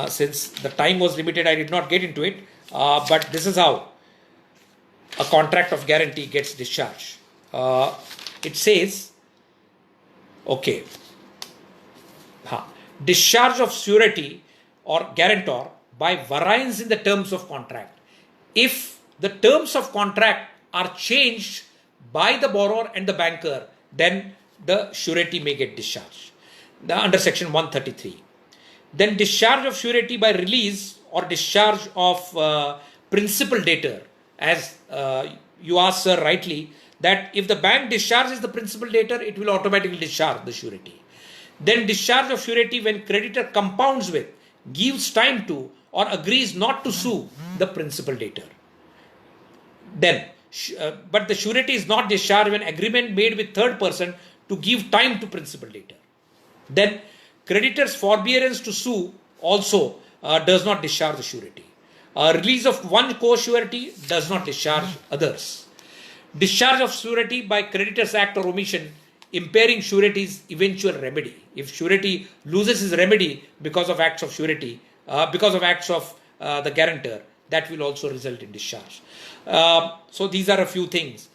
since the time was limited, I did not get into it, but this is how a contract of guarantee gets discharged. It says, okay, discharge of surety or guarantor by variance in the terms of contract. If the terms of contract are changed by the borrower and the banker, then the surety may get discharged under section 133. Then discharge of surety by release or discharge of principal debtor, as you asked, sir, rightly, that if the bank discharges the principal debtor, it will automatically discharge the surety. Then discharge of surety when creditor compounds with, gives time to, or agrees not to sue the principal debtor. Then, but the surety is not discharged when agreement made with third person to give time to principal debtor. Then creditor's forbearance to sue also does not discharge the surety. Release of one co-surety does not discharge others. Discharge of surety by creditor's act or omission impairing surety's eventual remedy. If surety loses his remedy because of acts of surety, because of acts of the guarantor, that will also result in discharge. So these are a few things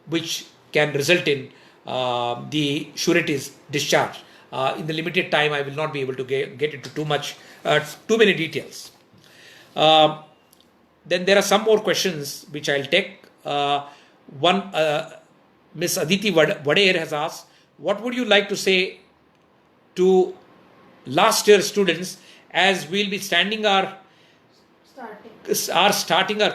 which can result in the surety's discharge. In the limited time, I will not be able to get into too many details. Then there are some more questions which I'll take. One, Miss Aditi Vader has asked, what would you like to say to last year students as we'll be starting our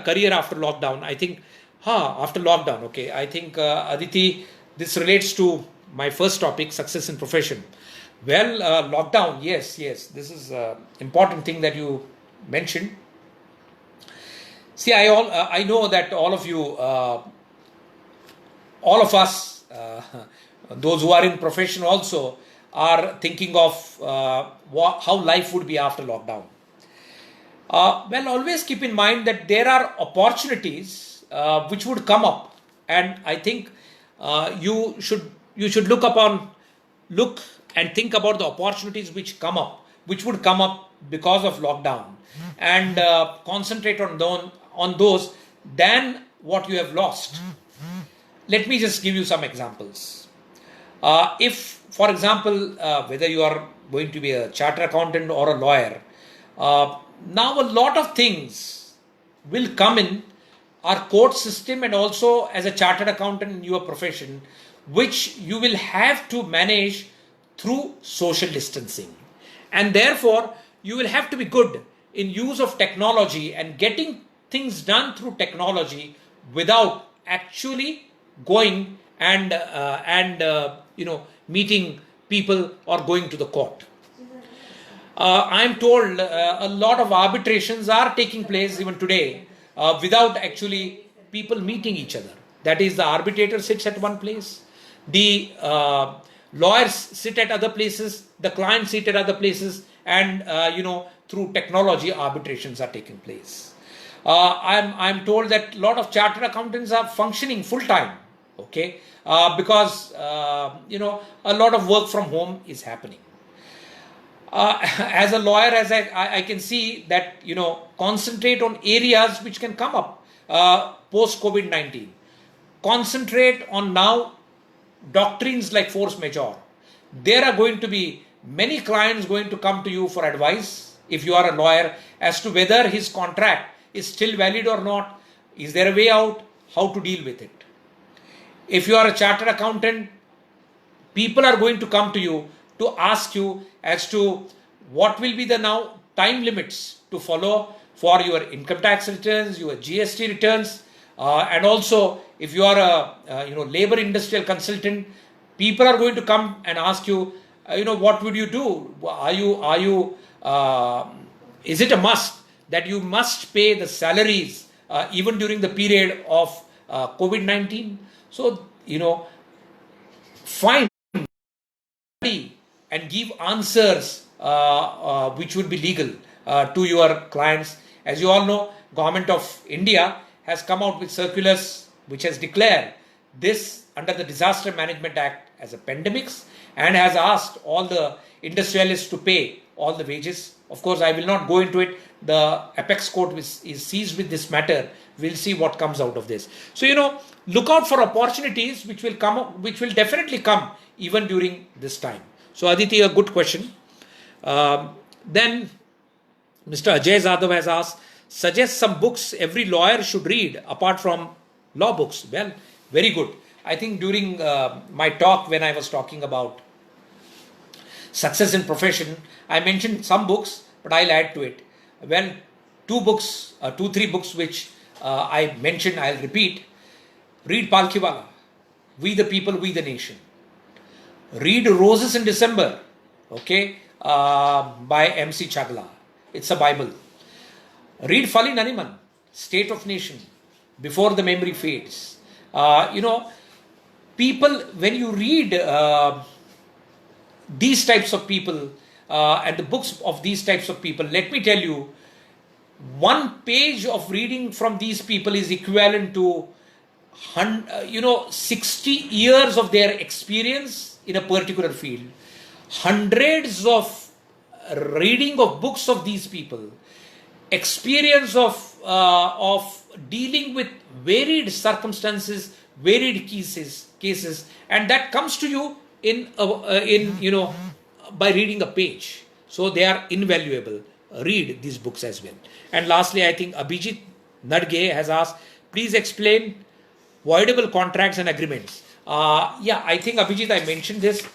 career after lockdown? I think, after lockdown, okay. I think, Aditi, this relates to my first topic, success in profession. Well, lockdown, yes, this is an important thing that you mentioned. See, I know that all of you, all of us, those who are in profession also, are thinking of how life would be after lockdown. Well, always keep in mind that there are opportunities which would come up, and I think you should look and think about the opportunities which would come up because of lockdown, and concentrate on those than what you have lost. Let me just give you some examples. If, for example, whether you are going to be a chartered accountant or a lawyer, now a lot of things will come in our court system and also as a chartered accountant in your profession, which you will have to manage through social distancing. And therefore, you will have to be good in use of technology and getting things done through technology without actually going and meeting people or going to the court. I am told a lot of arbitrations are taking place even today without actually people meeting each other. That is, the arbitrator sits at one place, the lawyers sit at other places, the clients sit at other places, and through technology arbitrations are taking place. I'm told that a lot of chartered accountants are functioning full time, okay, because a lot of work from home is happening. As a lawyer, as I can see that, concentrate on areas which can come up post COVID-19. Concentrate on now doctrines like force majeure. There are going to be many clients going to come to you for advice, if you are a lawyer, as to whether his contract is still valid or not. Is there a way out? How to deal with it? If you are a chartered accountant, people are going to come to you to ask you as to what will be the now time limits to follow for your income tax returns, your GST returns, and also if you are a labor industrial consultant, people are going to come and ask you, what would you do? Is it a must that you must pay the salaries even during the period of COVID-19? So, find and give answers which would be legal to your clients. As you all know, Government of India has come out with circulars which has declared this under the Disaster Management Act as a pandemics and has asked all the industrialists to pay all the wages. Of course, I will not go into it. The apex court is seized with this matter. We'll see what comes out of this. So, look out for opportunities which will come up, which will definitely come even during this time. So, Aditi, a good question. Then Mr. Ajay Zadav has asked, suggest some books every lawyer should read apart from law books. Well, very good. I think during my talk, when I was talking about success in profession, I mentioned some books, but I'll add to it. Well, two, three books which I mentioned, I'll repeat. Read Palkhiwala, We the People, We the Nation. Read Roses in December, okay, by M.C. Chagla. It's a Bible. Read Fali Nariman, State of Nation, Before the Memory Fades. People, when you read these types of people and the books of these types of people, let me tell you, one page of reading from these people is equivalent to 60 years of their experience in a particular field. Hundreds of reading of books of these people, experience of dealing with varied circumstances, varied cases, and that comes to you in by reading a page. So they are invaluable. Read these books as well. And lastly, I think Abhijit Nadge has asked, please explain voidable contracts and agreements. I think Abhijit, I mentioned this,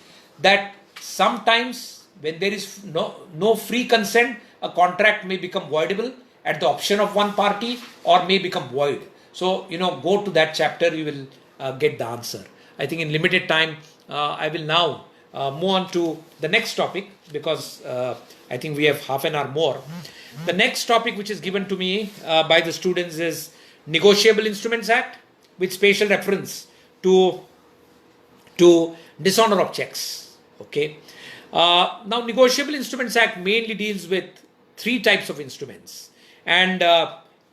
that sometimes when there is no free consent, a contract may become voidable at the option of one party or may become void. So, go to that chapter, you will get the answer. I think in limited time, I will now move on to the next topic because I think we have half an hour more. The next topic which is given to me by the students is Negotiable Instruments Act with special reference to dishonor of checks. Okay. Now, Negotiable Instruments Act mainly deals with three types of instruments. And,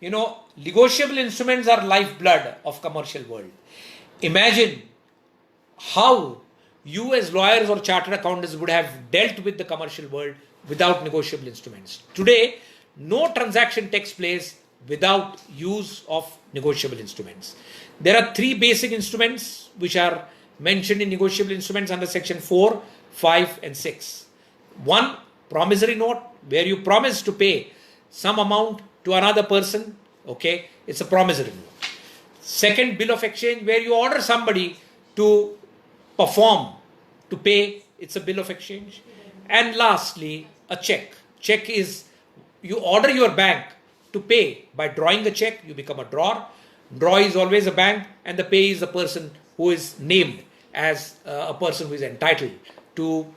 negotiable instruments are lifeblood of commercial world. Imagine how you as lawyers or chartered accountants would have dealt with the commercial world without negotiable instruments. Today, no transaction takes place without use of negotiable instruments. There are three basic instruments which are mentioned in negotiable instruments under section 4, 5 and 6. One, promissory note, where you promise to pay some amount to another person. Okay, it's a promissory note. Second, bill of exchange, where you order somebody to perform, to pay, it's a bill of exchange. And lastly, a check. Check is, you order your bank to pay by drawing a check, you become a drawer. Draw is always a bank, and the pay is the person who is named as a person who is entitled to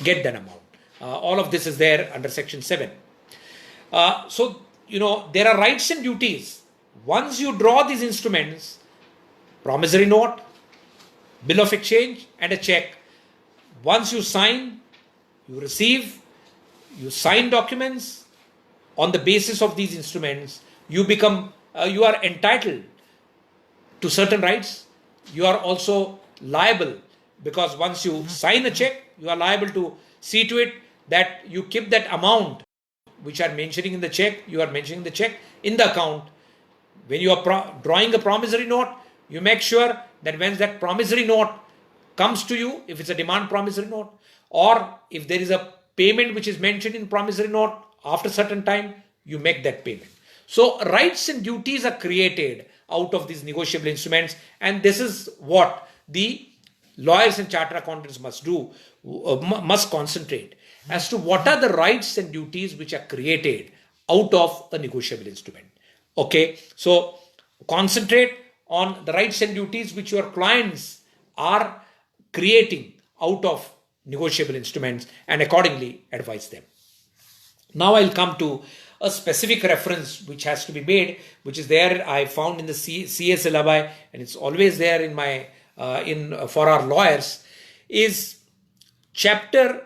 get that amount. All of this is there under section 7. So, there are rights and duties. Once you draw these instruments, promissory note, bill of exchange and a check, once you sign, you receive, you sign documents, on the basis of these instruments, you are entitled to certain rights. You are also liable, because once you sign a check, you are liable to see to it that you keep that amount which are mentioning in the check, you are mentioning the check in the account. When you are drawing a promissory note, you make sure that when that promissory note comes to you, if it's a demand promissory note, or if there is a payment which is mentioned in promissory note after certain time, you make that payment. So rights and duties are created out of these negotiable instruments, and this is what the lawyers and chartered accountants must do, must concentrate as to what are the rights and duties which are created out of a negotiable instrument. Okay, so concentrate on the rights and duties which your clients are creating out of negotiable instruments and accordingly advise them. Now I'll come to a specific reference which has to be made, which is there I found in the CA syllabi, and it's always there in my for our lawyers, is chapter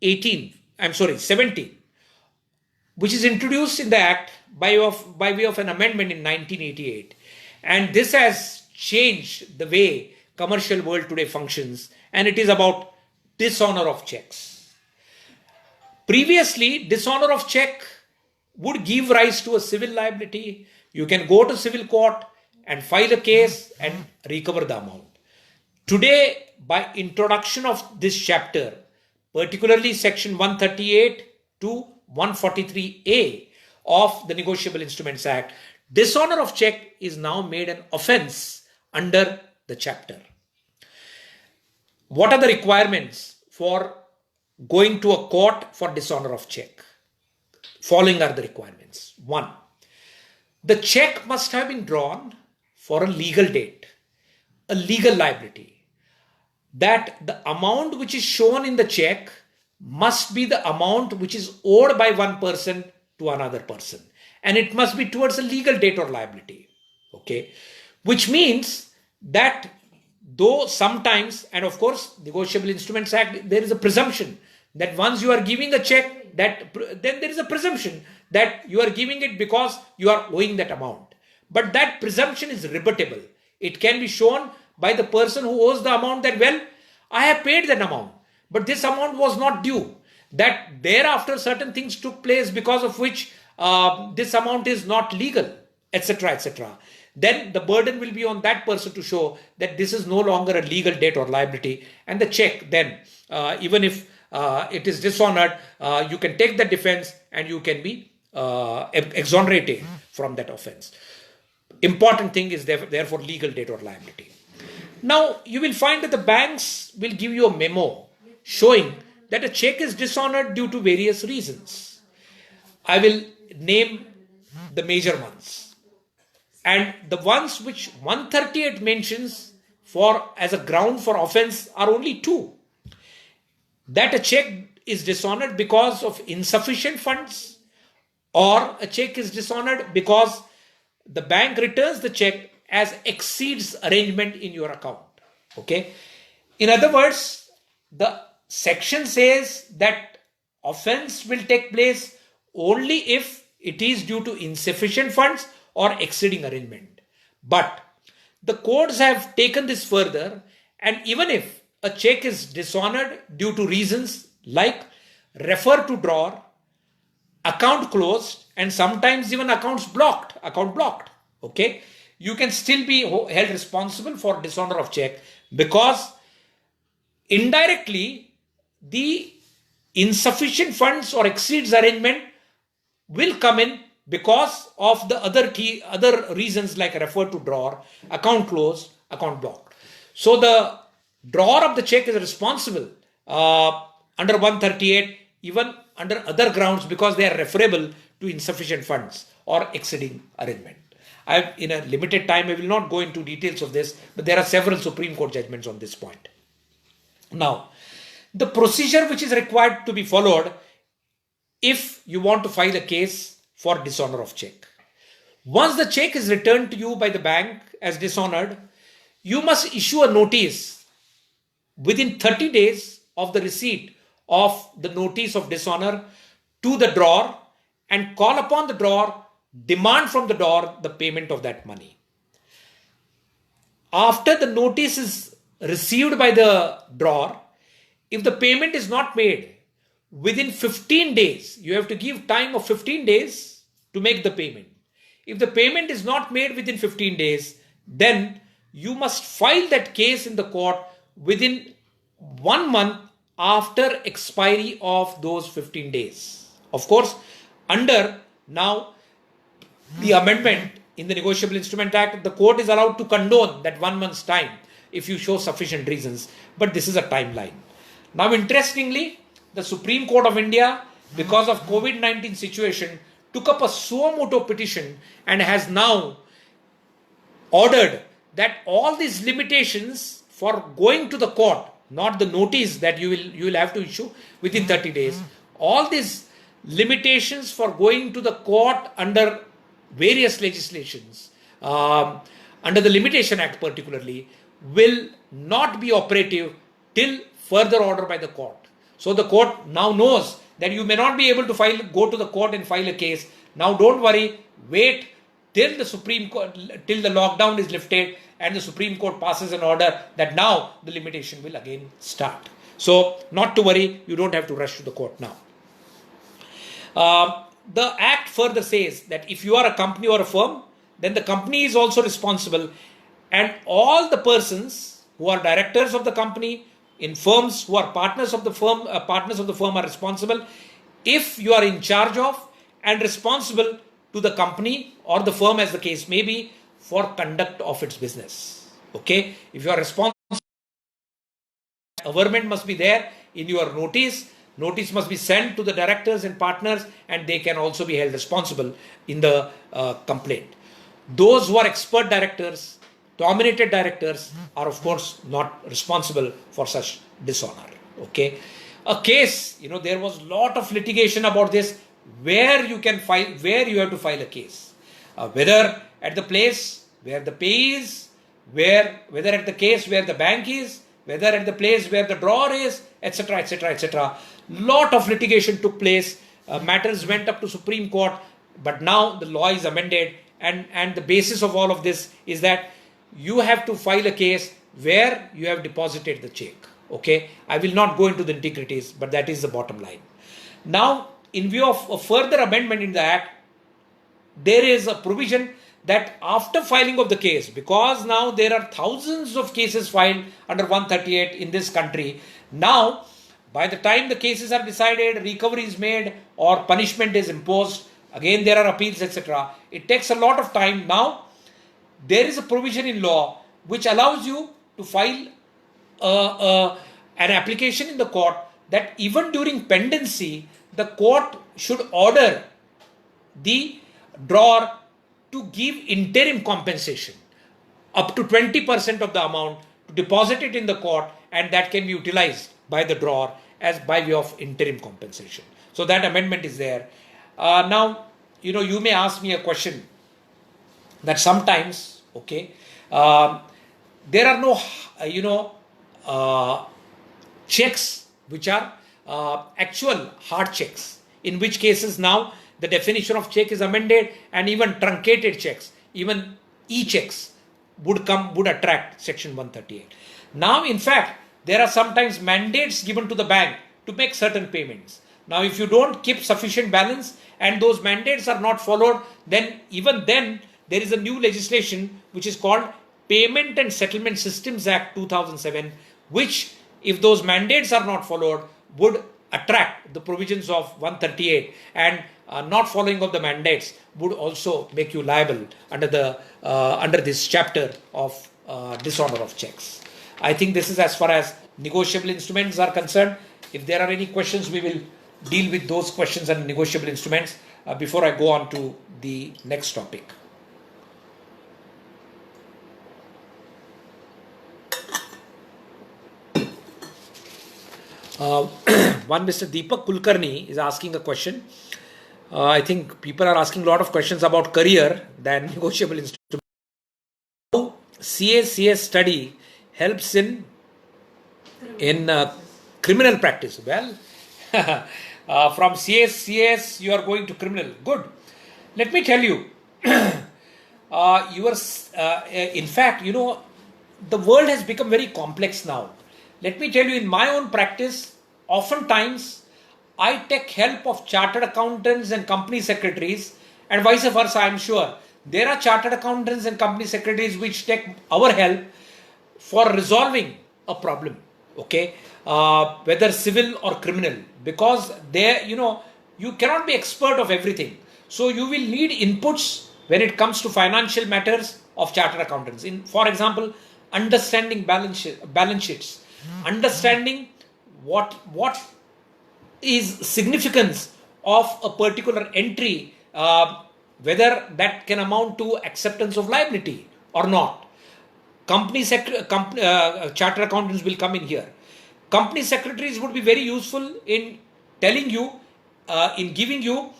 17, which is introduced in the Act by way of an amendment in 1988. And this has changed the way commercial world today functions, and it is about dishonor of checks. Previously, dishonor of check would give rise to a civil liability. You can go to civil court and file a case and recover the amount. Today, by introduction of this chapter, particularly section 138 to 143A of the Negotiable Instruments Act, dishonor of check is now made an offense under the chapter. What are the requirements for going to a court for dishonor of check? Following are the requirements. 1. The check must have been drawn for a legal date, a legal liability. That the amount which is shown in the check must be the amount which is owed by one person to another person. And it must be towards a legal date or liability. Okay. Which means that though sometimes, and of course, Negotiable Instruments Act, there is a presumption that once you are giving a check, that then there is a presumption that you are giving it because you are owing that amount. But that presumption is rebuttable. It can be shown by the person who owes the amount that, well, I have paid that amount, but this amount was not due. That thereafter certain things took place because of which this amount is not legal, etc., etc. Then the burden will be on that person to show that this is no longer a legal debt or liability, and the check then, even if it is dishonored, you can take the defense and you can be exonerated from that offense. Important thing is therefore legal debt or liability. Now you will find that the banks will give you a memo showing that a check is dishonored due to various reasons. I will name the major ones. And the ones which 138 mentions for as a ground for offense are only two. That a check is dishonored because of insufficient funds, or a check is dishonored because the bank returns the check as exceeds arrangement in your account. Okay. In other words, the section says that offense will take place only if it is due to insufficient funds or exceeding arrangement. But the courts have taken this further, and even if a check is dishonored due to reasons like refer to drawer, account closed, and sometimes even account blocked, okay, you can still be held responsible for dishonor of check, because indirectly the insufficient funds or exceeds arrangement will come in because of the other reasons like refer to drawer, account closed, account blocked. So the drawer of the check is responsible under 138, even under other grounds, because they are referable to insufficient funds or exceeding arrangement. In a limited time, I will not go into details of this, but there are several Supreme Court judgments on this point. Now, the procedure which is required to be followed if you want to file a case for dishonor of check. Once the check is returned to you by the bank as dishonored, you must issue a notice within 30 days of the receipt of the notice of dishonor to the drawer and call upon the drawer, demand from the drawer the payment of that money. After the notice is received by the drawer, if the payment is not made within 15 days, you have to give time of 15 days to make the payment. If the payment is not made within 15 days, then you must file that case in the court within 1 month after expiry of those 15 days. Of course, under now the amendment in the Negotiable Instrument Act, the court is allowed to condone that 1 month's time if you show sufficient reasons, but this is a timeline. Now, interestingly, the Supreme Court of India, because of COVID-19 situation, took up a suo motu petition and has now ordered that all these limitations for going to the court, not the notice that you will have to issue within 30 days, all these limitations for going to the court under various legislations, under the Limitation Act particularly, will not be operative till further order by the court. So the court now knows that you may not be able to go to the court and file a case. Now don't worry, wait till the Supreme Court, till the lockdown is lifted and the Supreme Court passes an order that now the limitation will again start. So not to worry, you don't have to rush to the court now. The Act further says that if you are a company or a firm, then the company is also responsible, and all the persons who are directors of the company in firms who are partners of the firm are responsible if you are in charge of and responsible to the company or the firm, as the case may be, for conduct of its business. Okay, if you are responsible, government must be there in your notice. Notice must be sent to the directors and partners, and they can also be held responsible in the complaint. Those who are expert directors, dominated directors, are of course not responsible for such dishonor. Okay, a case, there was a lot of litigation about this, where you can file, where you have to file a case, whether at the place where the pay is, whether at the case where the bank is, whether at the place where the drawer is, etc., etc., etc. Lot of litigation took place. Matters went up to Supreme Court, but now the law is amended, and the basis of all of this is that you have to file a case where you have deposited the check. Okay, I will not go into the nitty-gritties, but that is the bottom line. Now, in view of a further amendment in the Act, there is a provision that after filing of the case, because now there are thousands of cases filed under 138 in this country, now by the time the cases are decided, recovery is made or punishment is imposed, again there are appeals, etc. It takes a lot of time. Now there is a provision in law which allows you to file an application in the court that even during pendency, the court should order the drawer to give interim compensation up to 20% of the amount, to deposit it in the court, and that can be utilized by the drawer as by way of interim compensation. So that amendment is there. Now, you may ask me a question that sometimes, okay, there are no, checks which are actual hard checks, in which cases now the definition of check is amended, and even truncated checks, even e-checks would attract section 138. Now, in fact, there are sometimes mandates given to the bank to make certain payments. Now, if you don't keep sufficient balance and those mandates are not followed, then there is a new legislation which is called Payment and Settlement Systems Act 2007, which, if those mandates are not followed, would attract the provisions of 138, and not following of the mandates would also make you liable under this chapter of dishonor of checks. I think this is as far as negotiable instruments are concerned. If there are any questions, we will deal with those questions and negotiable instruments before I go on to the next topic. One Mr. Deepak Kulkarni is asking a question. I think people are asking a lot of questions about career than negotiable instruments. How CA/CS study helps in criminal practice? Well, from CS you are going to criminal. Good. Let me tell you, in fact, the world has become very complex now. Let me tell you, in my own practice, oftentimes I take help of chartered accountants and company secretaries, and vice versa. I am sure there are chartered accountants and company secretaries which take our help for resolving a problem, okay, whether civil or criminal, because you cannot be expert of everything. So you will need inputs when it comes to financial matters of chartered accountants. For example, understanding balance sheets, understanding what is significance of a particular entry, whether that can amount to acceptance of liability or not. Chartered accountants will come in here. Company secretaries would be very useful in telling you, in giving you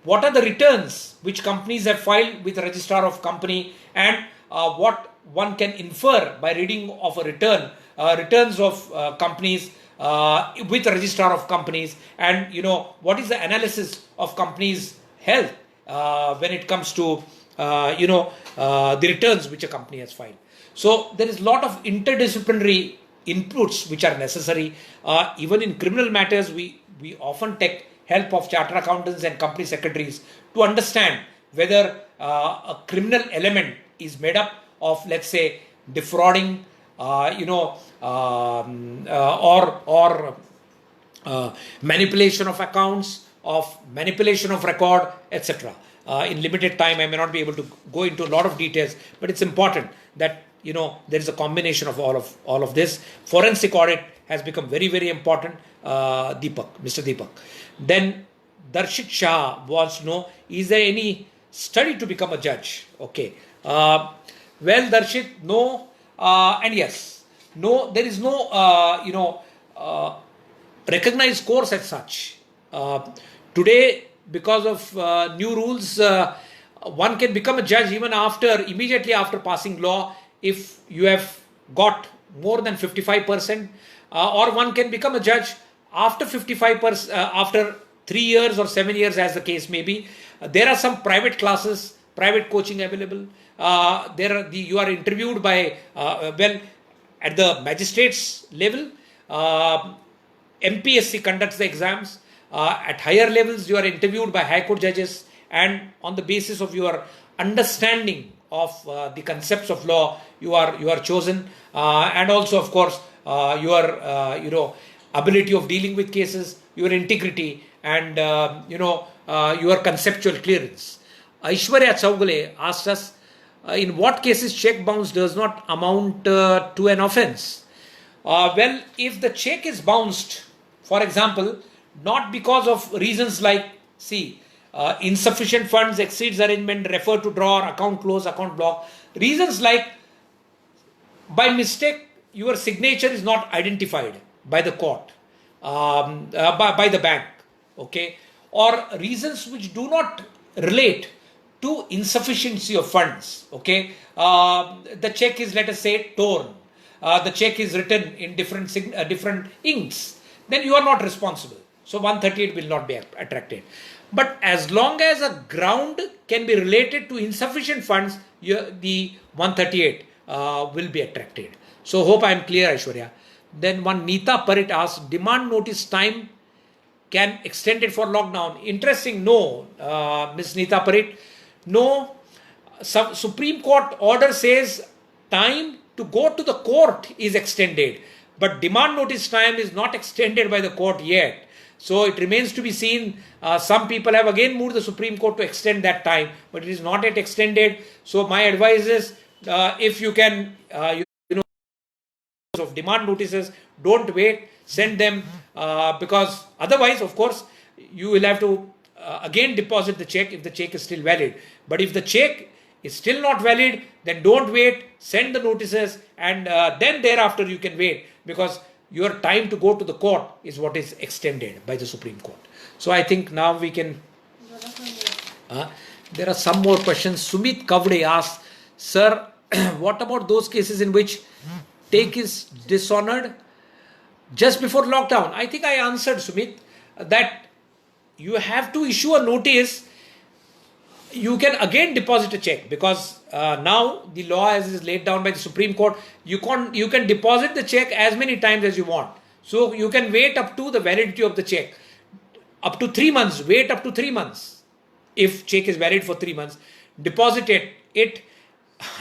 what are the returns which companies have filed with the registrar of company, and what one can infer by reading of a returns of companies with the registrar of companies, and what is the analysis of companies' health when it comes to the returns which a company has filed. So there is a lot of interdisciplinary inputs which are necessary. Even in criminal matters, we often take help of chartered accountants and company secretaries to understand whether a criminal element is made up of, let's say, defrauding, or manipulation of accounts, of manipulation of record, etc. In limited time, I may not be able to go into a lot of details, but it's important that there is a combination of all of this. Forensic audit has become very, very important. Mr. Deepak. Then Darshit Shah wants to know: is there any study to become a judge? Okay. Well, Darshit, no, and yes. No, there is no recognized course as such. Today, because of new rules, one can become a judge even immediately after passing law, if you have got more than 55%, or one can become a judge after 55%, after 3 years or 7 years, as the case may be. There are some private classes, private coaching available. You are interviewed by, at the magistrates level. MPSC conducts the exams. At higher levels, you are interviewed by High Court judges, and on the basis of your understanding of the concepts of law, you are chosen, and also, of course, your ability of dealing with cases, your integrity, and your conceptual clearance. Aishwarya Chaugale asked us, in what cases check bounce does not amount to an offence? Well, if the check is bounced, for example, not because of reasons like, insufficient funds, exceeds arrangement, refer to drawer, account close, account block, reasons like, by mistake, your signature is not identified by the court, by the bank, okay, or reasons which do not relate to insufficiency of funds, okay, the check is, let us say, torn, the check is written in different inks, then you are not responsible. So 138 will not be attracted. But as long as a ground can be related to insufficient funds, the 138 will be attracted. So hope I am clear, Aishwarya. Then one Neeta Parit asks, demand notice time can extend it for lockdown. Interesting. No, Ms. Neeta Parit. No, Supreme Court order says time to go to the court is extended, but demand notice time is not extended by the court yet. So it remains to be seen. Some people have again moved the Supreme Court to extend that time, but it is not yet extended. So my advice is, if you can, of demand notices, don't wait, send them, because otherwise, of course, you will have to again deposit the check if the check is still valid. But if the check is still not valid, then don't wait, send the notices, and then thereafter you can wait, because your time to go to the court is what is extended by the Supreme Court. So I think now we can... there are some more questions. Sumit Kavde asks, sir, what about those cases in which take is dishonored just before lockdown? I think I answered, Sumit, that you have to issue a notice. You can again deposit a check, because now the law as is laid down by the Supreme Court, you can deposit the check as many times as you want. So you can wait up to the validity of the check. Up to 3 months, wait up to 3 months. If check is valid for 3 months, deposit it.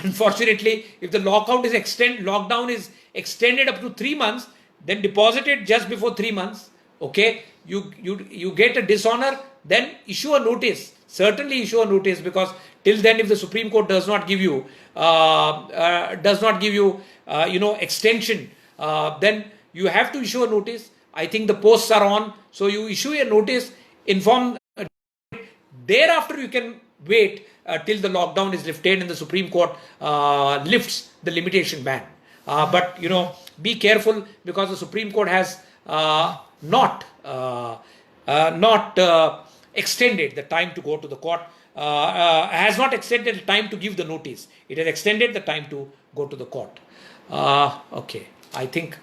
Unfortunately, if the lockdown is extended up to 3 months, then deposit it just before 3 months. Okay, you get a dishonor, then issue a notice. Certainly issue a notice, because till then, if the Supreme Court does not give you extension, then you have to issue a notice. I think the posts are on, so you issue a notice, inform. Thereafter, you can wait till the lockdown is lifted and the Supreme Court lifts the limitation ban. But be careful, because the Supreme Court has not extended the time to go to the court, has not extended the time to give the notice. It has extended the time to go to the court. Okay, I think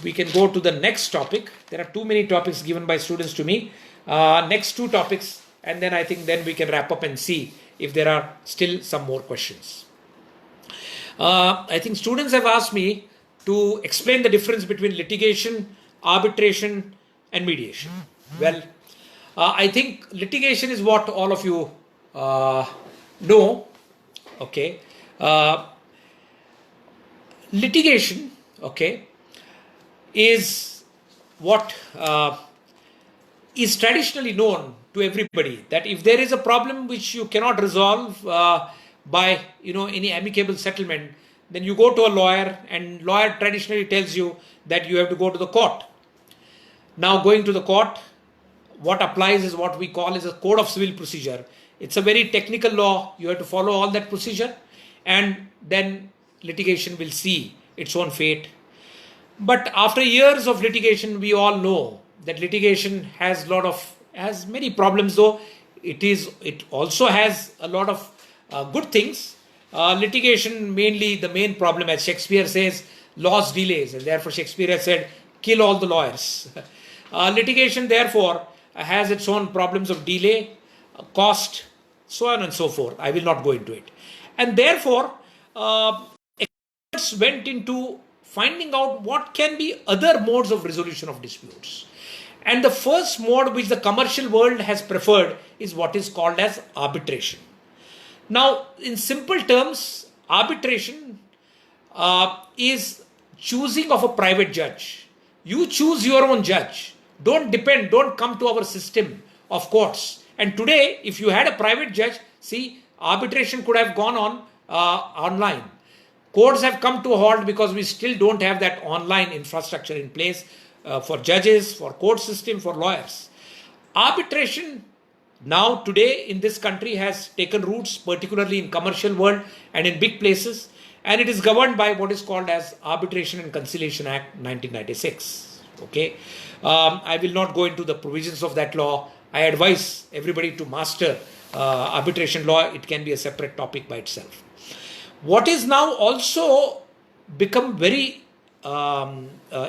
we can go to the next topic. There are too many topics given by students to me. Next two topics and then I think then we can wrap up and see if there are still some more questions. I think students have asked me to explain the difference between litigation, arbitration, and mediation. Well, I think litigation is what all of you know. Okay, litigation, okay, is what is traditionally known to everybody, that if there is a problem which you cannot resolve by any amicable settlement, then you go to a lawyer, and lawyer traditionally tells you that you have to go to the court. Now, going to the court, what applies is what we call as a code of civil procedure. It's a very technical law. You have to follow all that procedure, and then litigation will see its own fate. But after years of litigation, we all know that litigation has many problems, though it also has a lot of good things. Litigation, mainly the main problem, as Shakespeare says, laws delays, and therefore Shakespeare has said, kill all the lawyers. Litigation, therefore, has its own problems of delay, cost, so on and so forth. I will not go into it. And therefore, experts went into finding out what can be other modes of resolution of disputes. And the first mode which the commercial world has preferred is what is called as arbitration. Now, in simple terms, arbitration is choosing of a private judge. You choose your own judge. Don't come to our system of courts. And today, if you had a private judge, see, arbitration could have gone on online. Courts have come to a halt because we still don't have that online infrastructure in place for judges, for court system, for lawyers. Arbitration now today in this country has taken roots, particularly in commercial world and in big places, and it is governed by what is called as Arbitration and Conciliation Act 1996. Okay, I will not go into the provisions of that law. I advise everybody to master arbitration law. It can be a separate topic by itself. What is now also become very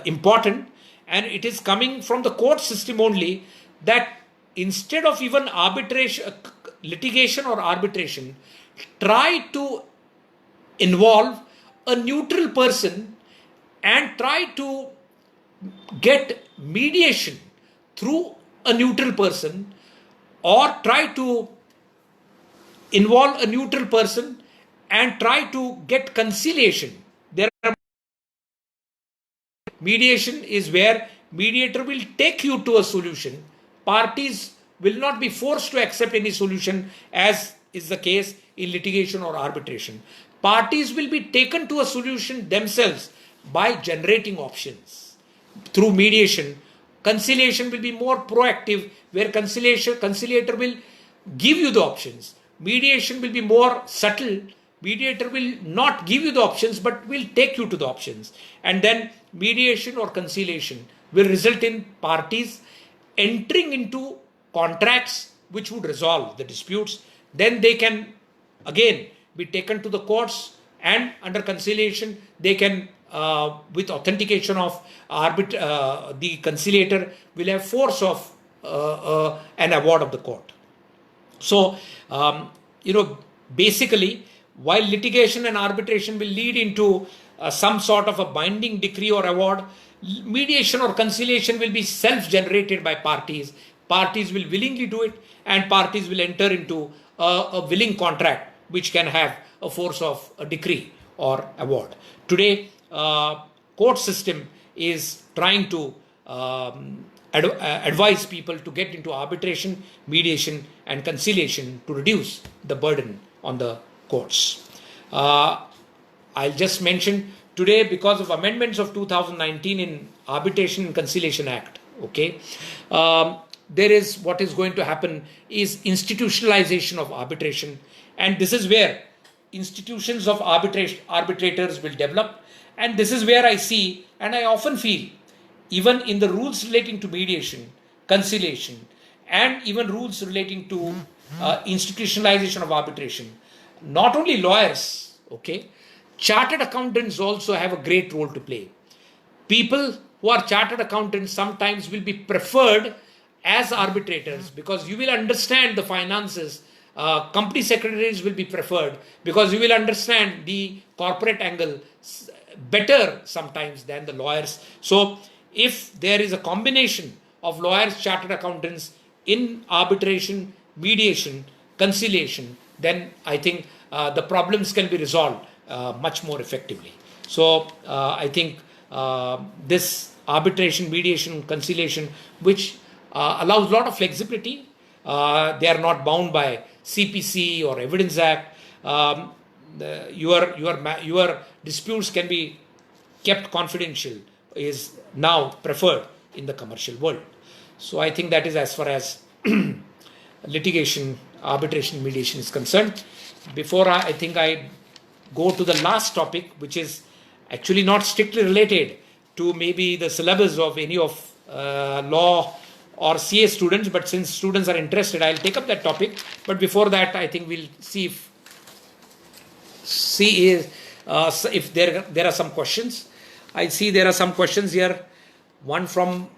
important, and it is coming from the court system only, that instead of even litigation or arbitration, try to involve a neutral person and try to get mediation through a neutral person, or try to involve a neutral person and try to get conciliation. Mediation is where mediator will take you to a solution. Parties will not be forced to accept any solution, as is the case in litigation or arbitration. Parties will be taken to a solution themselves by generating options. Through mediation, conciliation will be more proactive, where conciliator will give you the options. Mediation will be more subtle. Mediator will not give you the options but will take you to the options. And then mediation or conciliation will result in parties entering into contracts which would resolve the disputes. Then they can again be taken to the courts, and under conciliation they can, with authentication of the conciliator, will have force of an award of the court. So, basically, while litigation and arbitration will lead into some sort of a binding decree or award, mediation or conciliation will be self-generated by parties. Parties will willingly do it, and parties will enter into a willing contract which can have a force of a decree or award. Today, court system is trying to advise people to get into arbitration, mediation and conciliation to reduce the burden on the courts. I'll just mention today, because of amendments of 2019 in Arbitration and Conciliation Act, okay, there is what is going to happen is institutionalization of arbitration, and this is where institutions of arbitrators will develop, and this is where I see, and I often feel, even in the rules relating to mediation, conciliation, and even rules relating to institutionalization of arbitration, not only lawyers, okay, chartered accountants also have a great role to play. People who are chartered accountants sometimes will be preferred as arbitrators, because you will understand the finances. Company secretaries will be preferred because you will understand the corporate angle better sometimes than the lawyers. So if there is a combination of lawyers, chartered accountants in arbitration, mediation, conciliation, then I think the problems can be resolved much more effectively. So I think this arbitration, mediation, conciliation, which allows a lot of flexibility. They are not bound by CPC or Evidence Act. Your disputes can be kept confidential, is now preferred in the commercial world. So I think that is as far as litigation, arbitration, mediation is concerned. Before I think I go to the last topic, which is actually not strictly related to maybe the syllabus of any of law or CA students, but since students are interested, I'll take up that topic. But before that, I think we'll see if there are some questions. I see there are some questions here. One from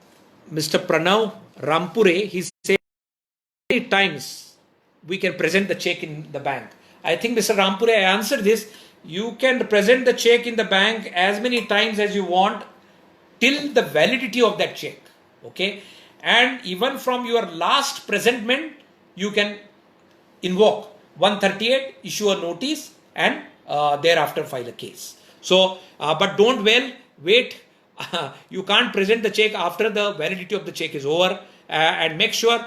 Mr. Pranav Rampure. He said, how many times we can present the check in the bank? I think, Mr. Rampure, I answered this. You can present the check in the bank as many times as you want till the validity of that check. Okay? And even from your last presentment, you can invoke 138, issue a notice, and thereafter file a case. So, but don't wait. You can't present the check after the validity of the check is over, and make sure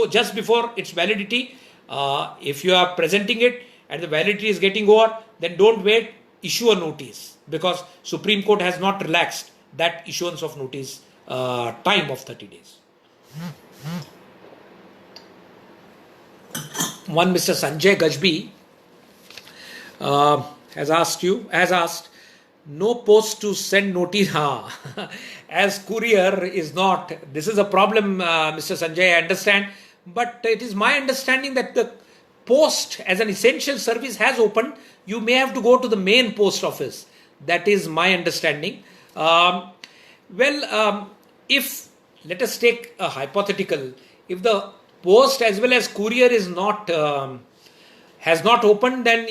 just before its validity, if you are presenting it and the validity is getting over, then don't wait, issue a notice, because Supreme Court has not relaxed that issuance of notice time of 30 days. One Mr. Sanjay Gajbi has asked, no post to send notice. As courier is not, this is a problem, Mr. Sanjay, I understand, but it is my understanding that the post as an essential service has opened. You may have to go to the main post office. That is my understanding. If, let us take a hypothetical, if the post as well as courier is not, has not opened, then,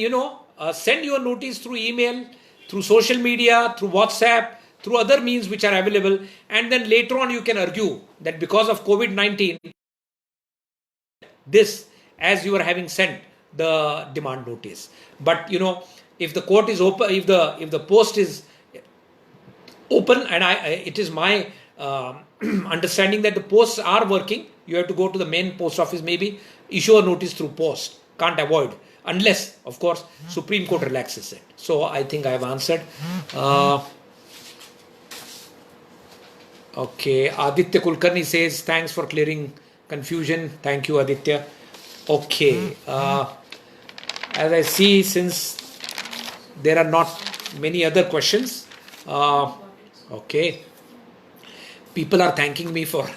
send your notice through email, through social media, through WhatsApp, through other means which are available, and then later on you can argue that because of COVID-19, this, as you are having sent the demand notice. But if the court is open, if the post is open, and it is my understanding that the posts are working, you have to go to the main post office, maybe issue a notice through post. Can't avoid, unless, of course, Supreme Court relaxes it. So I think I have answered. Okay, Aditya Kulkarni says, thanks for clearing confusion. Thank you, Aditya. Okay, as I see, since there are not many other questions, okay, people are thanking me for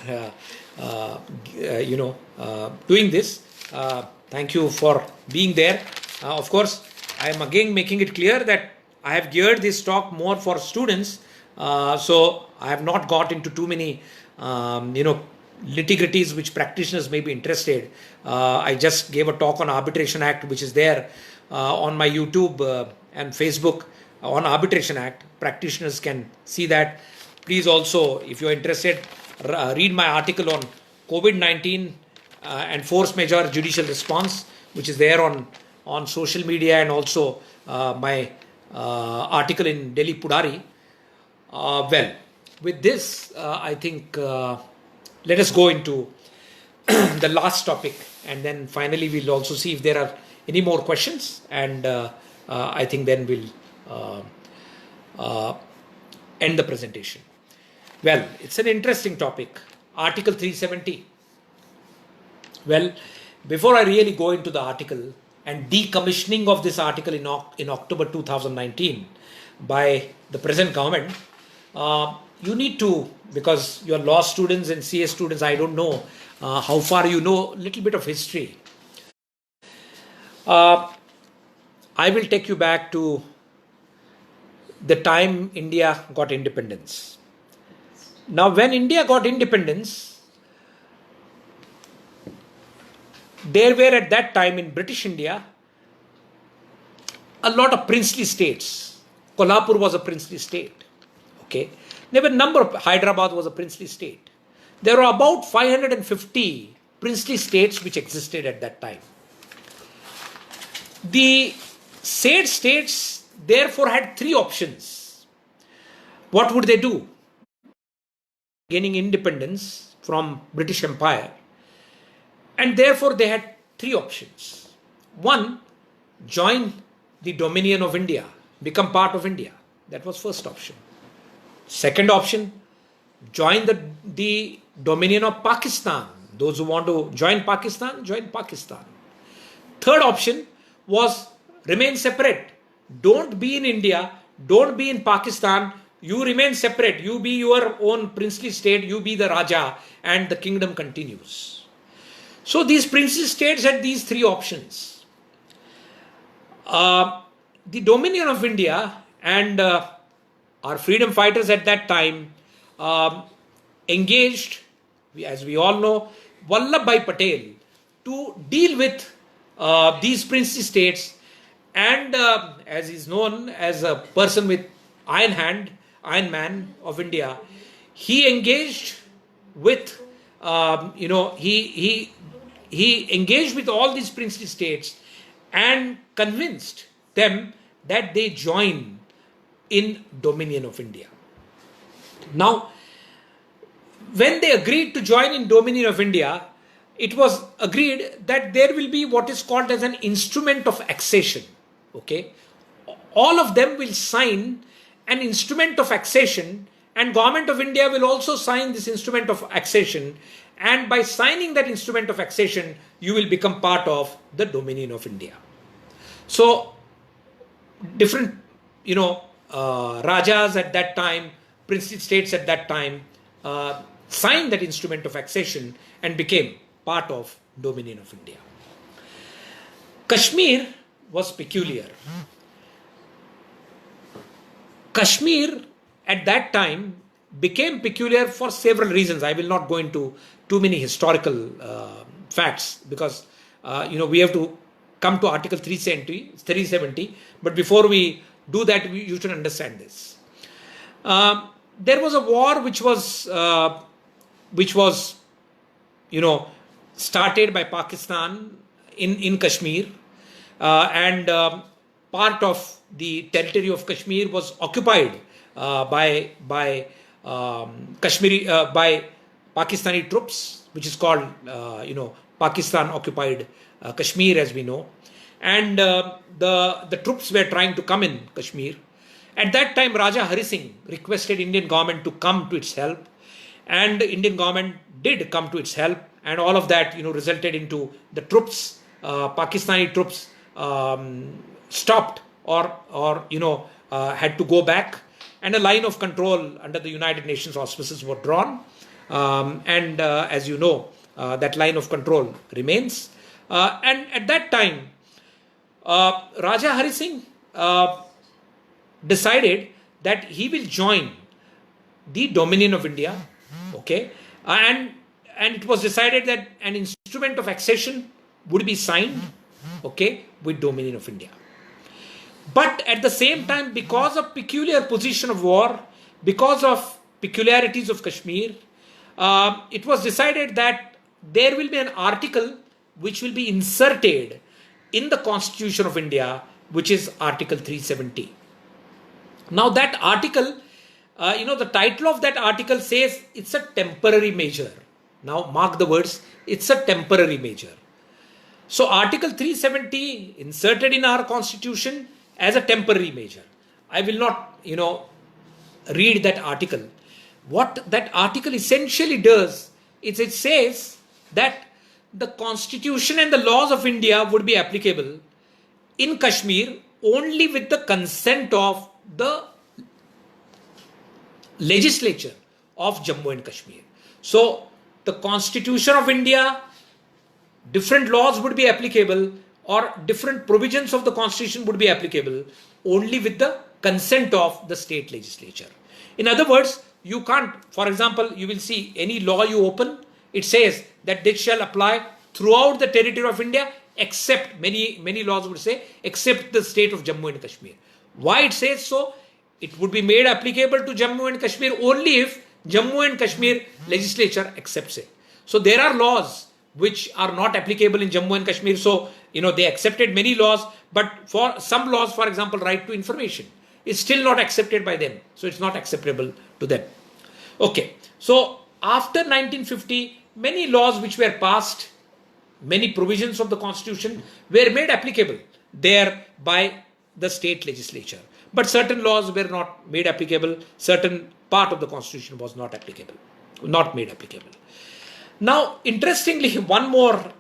doing this. Thank you for being there. Of course, I am again making it clear that I have geared this talk more for students, so I have not got into too many nitty-gritties which practitioners may be interested. I just gave a talk on Arbitration Act, which is there on my YouTube and Facebook on Arbitration Act. Practitioners can see that. Please also, if you are interested, read my article on COVID-19 and force majeure judicial response, which is there on social media, and also my article in Delhi Pudari. With this, I think let us go into the last topic, and then finally we'll also see if there are any more questions, and I think then we'll end the presentation. Well, it's an interesting topic, Article 370. Well, before I really go into the article and decommissioning of this article in October 2019 by the present government, you need to, because you're law students and CA students, I don't know how far you know a little bit of history. I will take you back to the time India got independence. Now, when India got independence, there were at that time in British India a lot of princely states. Kolhapur was a princely state. Okay, there were a number of, Hyderabad was a princely state. There were about 550 princely states which existed at that time. The said states therefore had three options. What would they do? Gaining independence from British Empire, and therefore they had three options. One, join the dominion of India, become part of India. That was first option. Second option, join the dominion of Pakistan. Those who want to join Pakistan, join Pakistan. Third option was remain separate. Don't be in India, don't be in Pakistan, you remain separate. You be your own princely state, you be the Raja, and the kingdom continues. So these princely states had these three options. The dominion of India and our freedom fighters at that time engaged, as we all know, Vallabhbhai Patel to deal with these princely states, and as is known as a person with iron hand, Iron Man of India, he engaged with, he engaged with all these princely states and convinced them that they join in dominion of India. Now, when they agreed to join in dominion of India, it was agreed that there will be what is called as an instrument of accession. Okay, all of them will sign an instrument of accession, and Government of India will also sign this instrument of accession, and by signing that instrument of accession, you will become part of the dominion of India. So different, Rajas at that time, princely states at that time, signed that instrument of accession and became part of dominion of India. Kashmir was peculiar. Kashmir at that time became peculiar for several reasons. I will not go into too many historical facts because we have to come to Article 370. But before we do that, you should understand this. There was a war which was started by Pakistan in Kashmir, and part of the territory of Kashmir was occupied by Pakistani troops, which is called Pakistan occupied Kashmir, as we know, and the troops were trying to come in Kashmir. At that time, Raja Hari Singh requested Indian government to come to its help, and the Indian government did come to its help, and all of that resulted into the troops, Pakistani troops, stopped or had to go back, and a line of control under the United Nations auspices were drawn, and as you know, that line of control remains. And at that time, Raja Hari Singh decided that he will join the dominion of India, okay, and it was decided that an instrument of accession would be signed, okay, with dominion of India. But at the same time, because of peculiar position of war, because of peculiarities of Kashmir, it was decided that there will be an article which will be inserted in the Constitution of India, which is Article 370. Now that article, the title of that article says it's a temporary measure. Now mark the words, it's a temporary measure. So Article 370 inserted in our Constitution as a temporary measure. I will not, read that article. What that article essentially does is it says that the Constitution and the laws of India would be applicable in Kashmir only with the consent of the legislature of Jammu and Kashmir. So the Constitution of India, different laws would be applicable, or different provisions of the Constitution would be applicable only with the consent of the state legislature. In other words, you can't, for example, you will see any law you open, it says that this shall apply throughout the territory of India, except many laws would say, except the state of Jammu and Kashmir. Why it says so? It would be made applicable to Jammu and Kashmir only if Jammu and Kashmir legislature accepts it. So there are laws which are not applicable in Jammu and Kashmir. So, they accepted many laws, but for some laws, for example, right to information, is still not accepted by them. So it's not acceptable to them. Okay. So after 1950, many laws which were passed, many provisions of the constitution were made applicable there by the state legislature. But certain laws were not made applicable. Certain part of the constitution was not applicable, not made applicable. Now, interestingly, one more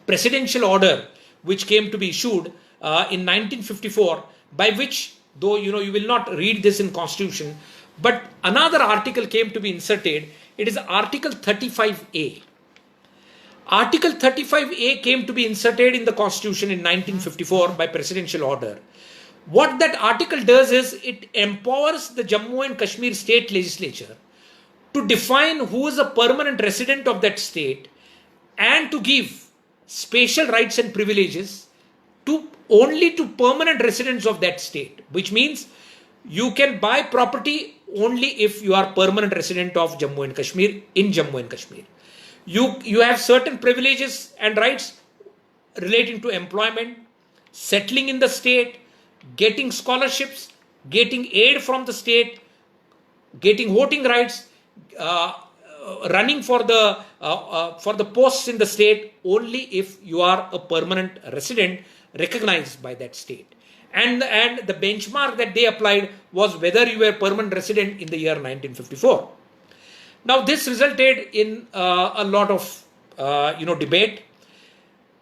presidential order which came to be issued in 1954, by which, though you will not read this in constitution, but another article came to be inserted. It is Article 35A. Article 35A came to be inserted in the constitution in 1954 by presidential order. What that article does is it empowers the Jammu and Kashmir state legislature to define who is a permanent resident of that state and to give special rights and privileges only to permanent residents of that state, which means you can buy property only if you are permanent resident of Jammu and Kashmir in Jammu and Kashmir. You have certain privileges and rights relating to employment, settling in the state, getting scholarships, getting aid from the state, getting voting rights, running for the posts in the state only if you are a permanent resident recognized by that state. And the benchmark that they applied was whether you were a permanent resident in the year 1954. Now this resulted in a lot of debate.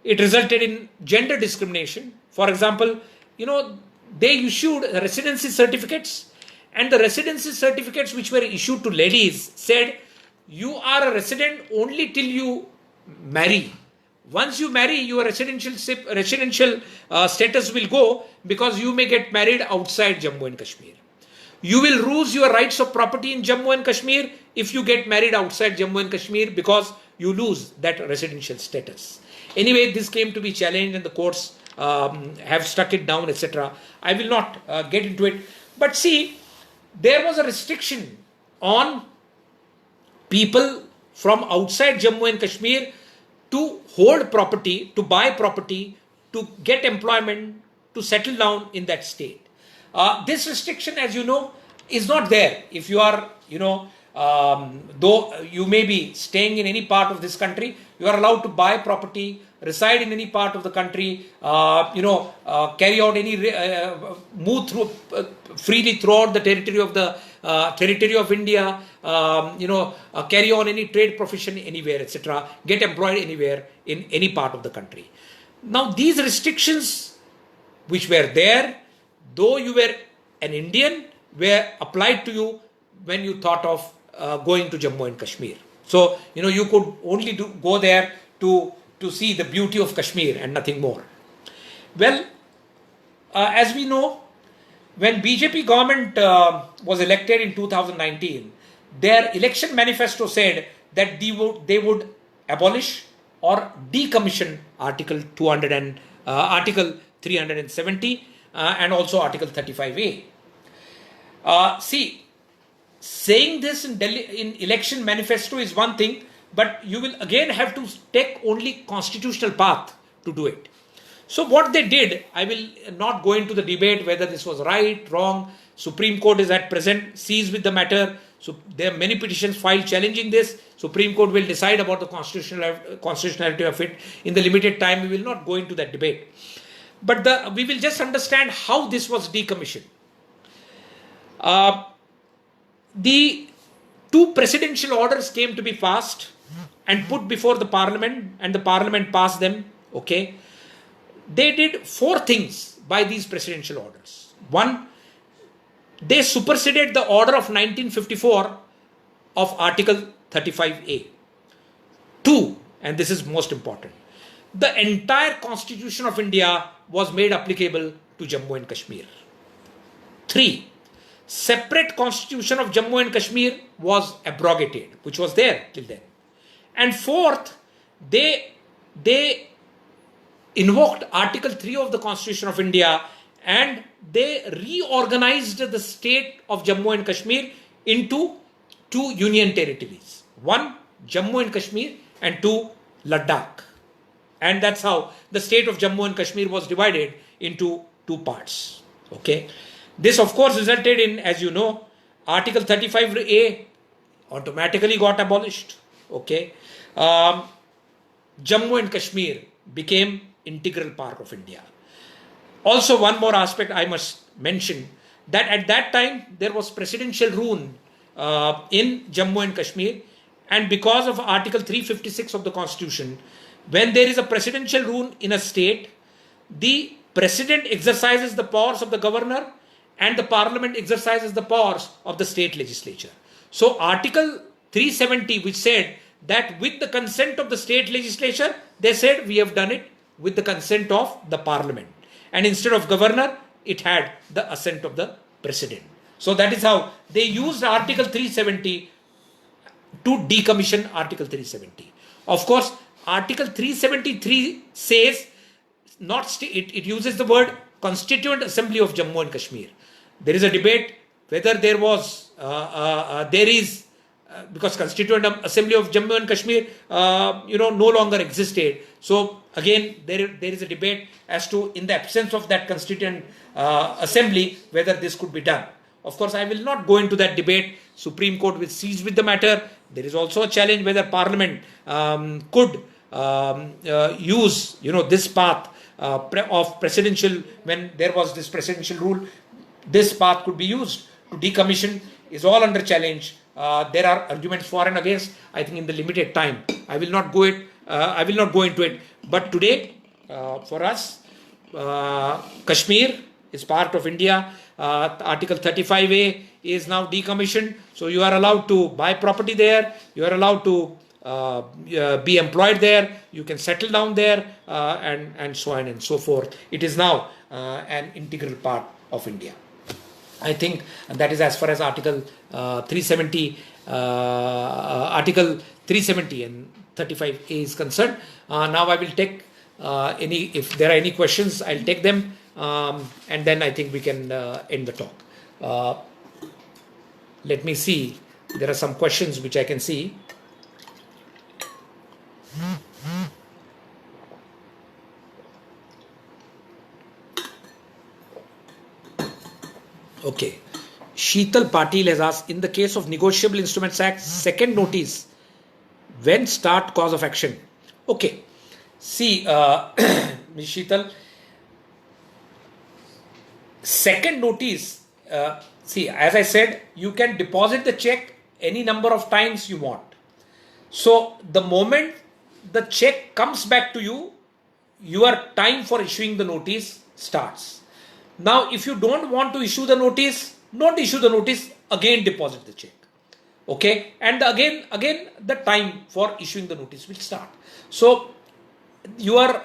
It resulted in gender discrimination. For example, they issued residency certificates, and the residency certificates which were issued to ladies said you are a resident only till you marry. Once you marry, your residential status will go, because you may get married outside Jammu and Kashmir. You will lose your rights of property in Jammu and Kashmir if you get married outside Jammu and Kashmir, because you lose that residential status. Anyway, this came to be challenged and the courts have struck it down, etc. I will not get into it. But see, there was a restriction on people from outside Jammu and Kashmir to hold property, to buy property, to get employment, to settle down in that state. This restriction, as you know, is not there. If you are, though you may be staying in any part of this country, you are allowed to buy property, reside in any part of the country, carry out any, move through freely throughout the territory of the territory of India, carry on any trade profession anywhere, etc., get employed anywhere in any part of the country. Now, these restrictions which were there, though you were an Indian, were applied to you when you thought of going to Jammu and Kashmir. So, you could only go there to see the beauty of Kashmir and nothing more. Well, as we know, when BJP government was elected in 2019, their election manifesto said that they would abolish or decommission Article 370 and also Article 35A. See, saying this in election manifesto is one thing, but you will again have to take only constitutional path to do it. So what they did, I will not go into the debate whether this was right, wrong. Supreme Court is at present seized with the matter. So there are many petitions filed challenging this. Supreme Court will decide about the constitutionality of it. In the limited time, we will not go into that debate. But we will just understand how this was decommissioned. The two presidential orders came to be passed and put before the parliament, and the parliament passed them. Okay. They did four things by these presidential orders. One, they superseded the order of 1954 of Article 35A. Two, and this is most important, the entire Constitution of India was made applicable to Jammu and Kashmir. Three, separate Constitution of Jammu and Kashmir was abrogated, which was there till then. And fourth, they invoked Article 3 of the Constitution of India, and they reorganized the state of Jammu and Kashmir into two union territories. One, Jammu and Kashmir, and two, Ladakh. And that's how the state of Jammu and Kashmir was divided into two parts. Okay. This of course resulted in, as you know, Article 35A automatically got abolished. Okay. Jammu and Kashmir became integral part of India. Also, one more aspect I must mention, that at that time there was presidential rule in Jammu and Kashmir, and because of Article 356 of the Constitution, when there is a presidential rule in a state, the president exercises the powers of the governor and the parliament exercises the powers of the state legislature. So Article 370, which said that with the consent of the state legislature, they said we have done it with the consent of the parliament. And instead of governor, it had the assent of the president. So that is how they used Article 370 to decommission Article 370. Of course, Article 373 says, it uses the word Constituent Assembly of Jammu and Kashmir. There is a debate whether there was, because Constituent Assembly of Jammu and Kashmir, no longer existed. So again, there is a debate as to, in the absence of that Constituent Assembly, whether this could be done. Of course, I will not go into that debate. Supreme Court will seize with the matter. There is also a challenge whether Parliament could use, this path of presidential, when there was this presidential rule, this path could be used to decommission, is all under challenge. There are arguments for and against. I think in the limited time, I will not go into it. But today, for us, Kashmir is part of India. Article 35A is now decommissioned. So you are allowed to buy property there. You are allowed to be employed there. You can settle down there, and so on and so forth. It is now an integral part of India. I think that is as far as Article 370 and 35A is concerned. Now I will take if there are any questions, I'll take them, and then I think we can end the talk. Let me see. There are some questions which I can see. Okay. Sheetal Patil has asked, in the case of Negotiable Instruments Act, second notice, when start cause of action? Okay. See, Ms. Sheetal, second notice, see, as I said, you can deposit the check any number of times you want. So the moment the check comes back to you, your time for issuing the notice starts. Now, if you don't want to issue the notice, don't issue the notice, again deposit the check. Okay, and again the time for issuing the notice will start. So your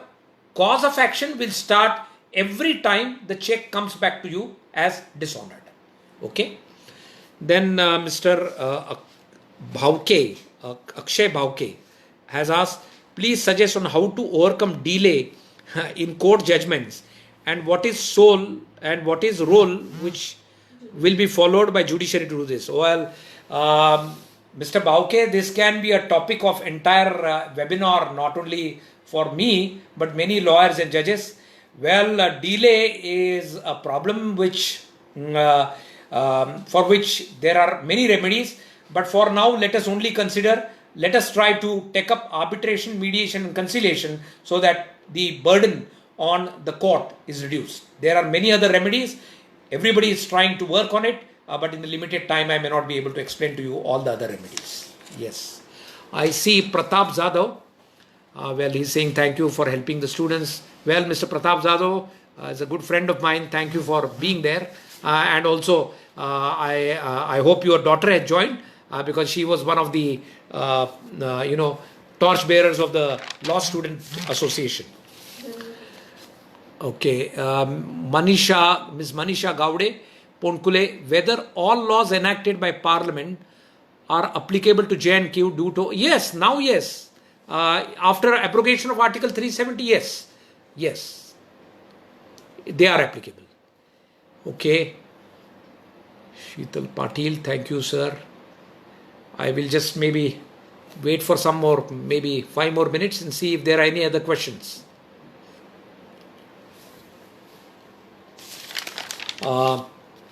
cause of action will start every time the check comes back to you as dishonored. Okay. Then Mr. Bhauke, Akshay Bhauke has asked, please suggest on how to overcome delay in court judgments, and what is role which will be followed by judiciary to do this. Well, Mr. Bhauke, this can be a topic of entire webinar, not only for me, but many lawyers and judges. Well, delay is a problem which for which there are many remedies, but for now let us only consider, let us try to take up arbitration, mediation and conciliation so that the burden on the court is reduced. There are many other remedies. Everybody is trying to work on it, but in the limited time I may not be able to explain to you all the other remedies. Yes. I see Pratap Zadav. Well, he's saying thank you for helping the students. Well, Mr. Pratap Zadav is a good friend of mine. Thank you for being there. And also, I hope your daughter has joined because she was one of the, torch bearers of the Law Student Association. Okay. Ms. Manisha Gowde, Ponkule, whether all laws enacted by Parliament are applicable to J&Q due to... Yes, now yes. after abrogation of Article 370, yes, they are applicable. Okay. Sheetal Patil, thank you, sir. I will just maybe wait for some more, maybe 5 more minutes and see if there are any other questions.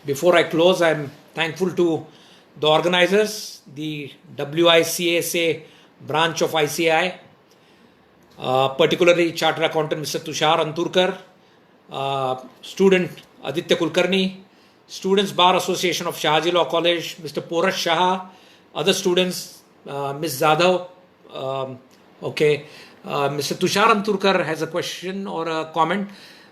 Before I close, I'm thankful to the organizers, the WICSA branch of ICAI, particularly Chartered Accountant Mr. Tushar Anturkar, student Aditya Kulkarni, Students Bar Association of Shahaji Law College, Mr. Poras Shah, other students, Ms. Zadhav. Okay, Mr. Tushar Anturkar has a question or a comment.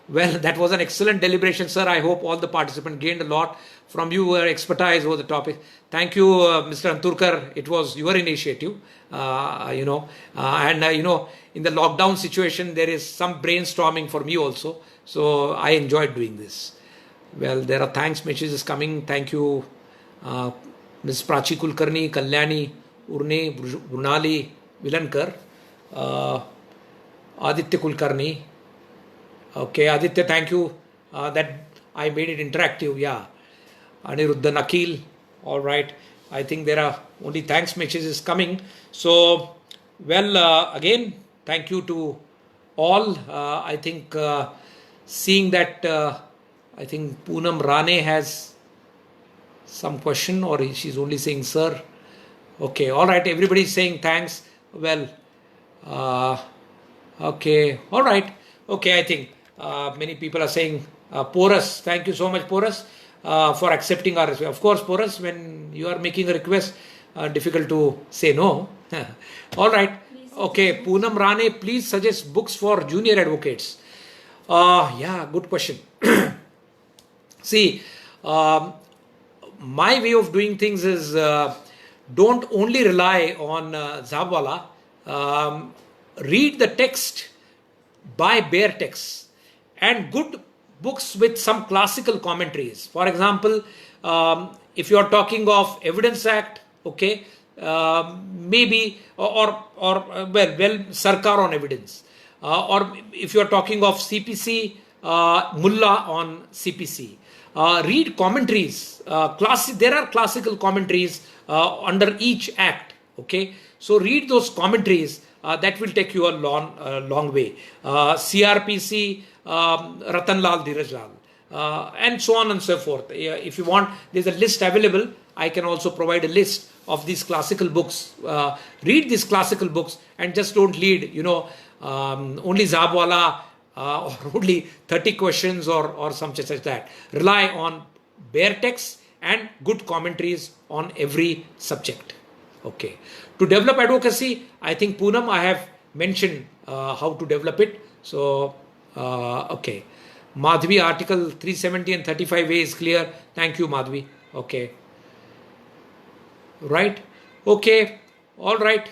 Well, that was an excellent deliberation, sir. I hope all the participants gained a lot from your expertise over the topic. Thank you, Mr. Anturkar. It was your initiative, in the lockdown situation, there is some brainstorming for me also. So I enjoyed doing this. Well, there are thanks messages coming. Thank you, Ms. Prachi Kulkarni, Kalyani, Urne, Brunali, Vilankar, Aditya Kulkarni. Okay, Aditya, thank you. That I made it interactive. Yeah. Aniruddha Nakil. All right. I think there are only thanks messages coming. So, well, again, thank you to all. I think seeing that, I think Poonam Rane has some question, or she's only saying, sir. Okay. All right. Everybody's saying thanks. Well, okay. All right. Okay. I think many people are saying, Porus, thank you so much, Porus, for accepting our request. Of course, Porus, when you are making a request, difficult to say no. All right. Okay, Poonam Rane, please suggest books for junior advocates. Yeah, good question. See, my way of doing things is don't only rely on Zabwala. Read the text, buy bare texts, and good books with some classical commentaries. For example, if you are talking of Evidence Act, okay, maybe well, Sarkar on Evidence, or if you are talking of CPC, Mullah on CPC. Read commentaries. There are classical commentaries under each act. Okay, so read those commentaries. That will take you a long way. CRPC, Ratanlal Dhirajlal, and so on and so forth. If you want, there's a list available. I can also provide a list of these classical books. Read these classical books and just don't lead, only Zabwala or only 30 questions or something such that. Rely on bare texts and good commentaries on every subject. Okay. To develop advocacy, I think Poonam, I have mentioned how to develop it. So, okay. Madhvi, Article 370 and 35A is clear. Thank you, Madhvi. Okay. Right. Okay. All right.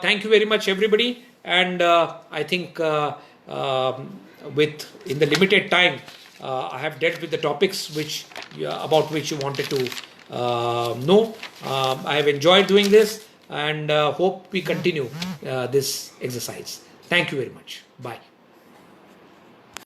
Thank you very much, everybody. And I think in the limited time, I have dealt with the topics about which you wanted to know. I have enjoyed doing this and hope we continue this exercise. Thank you very much. Bye.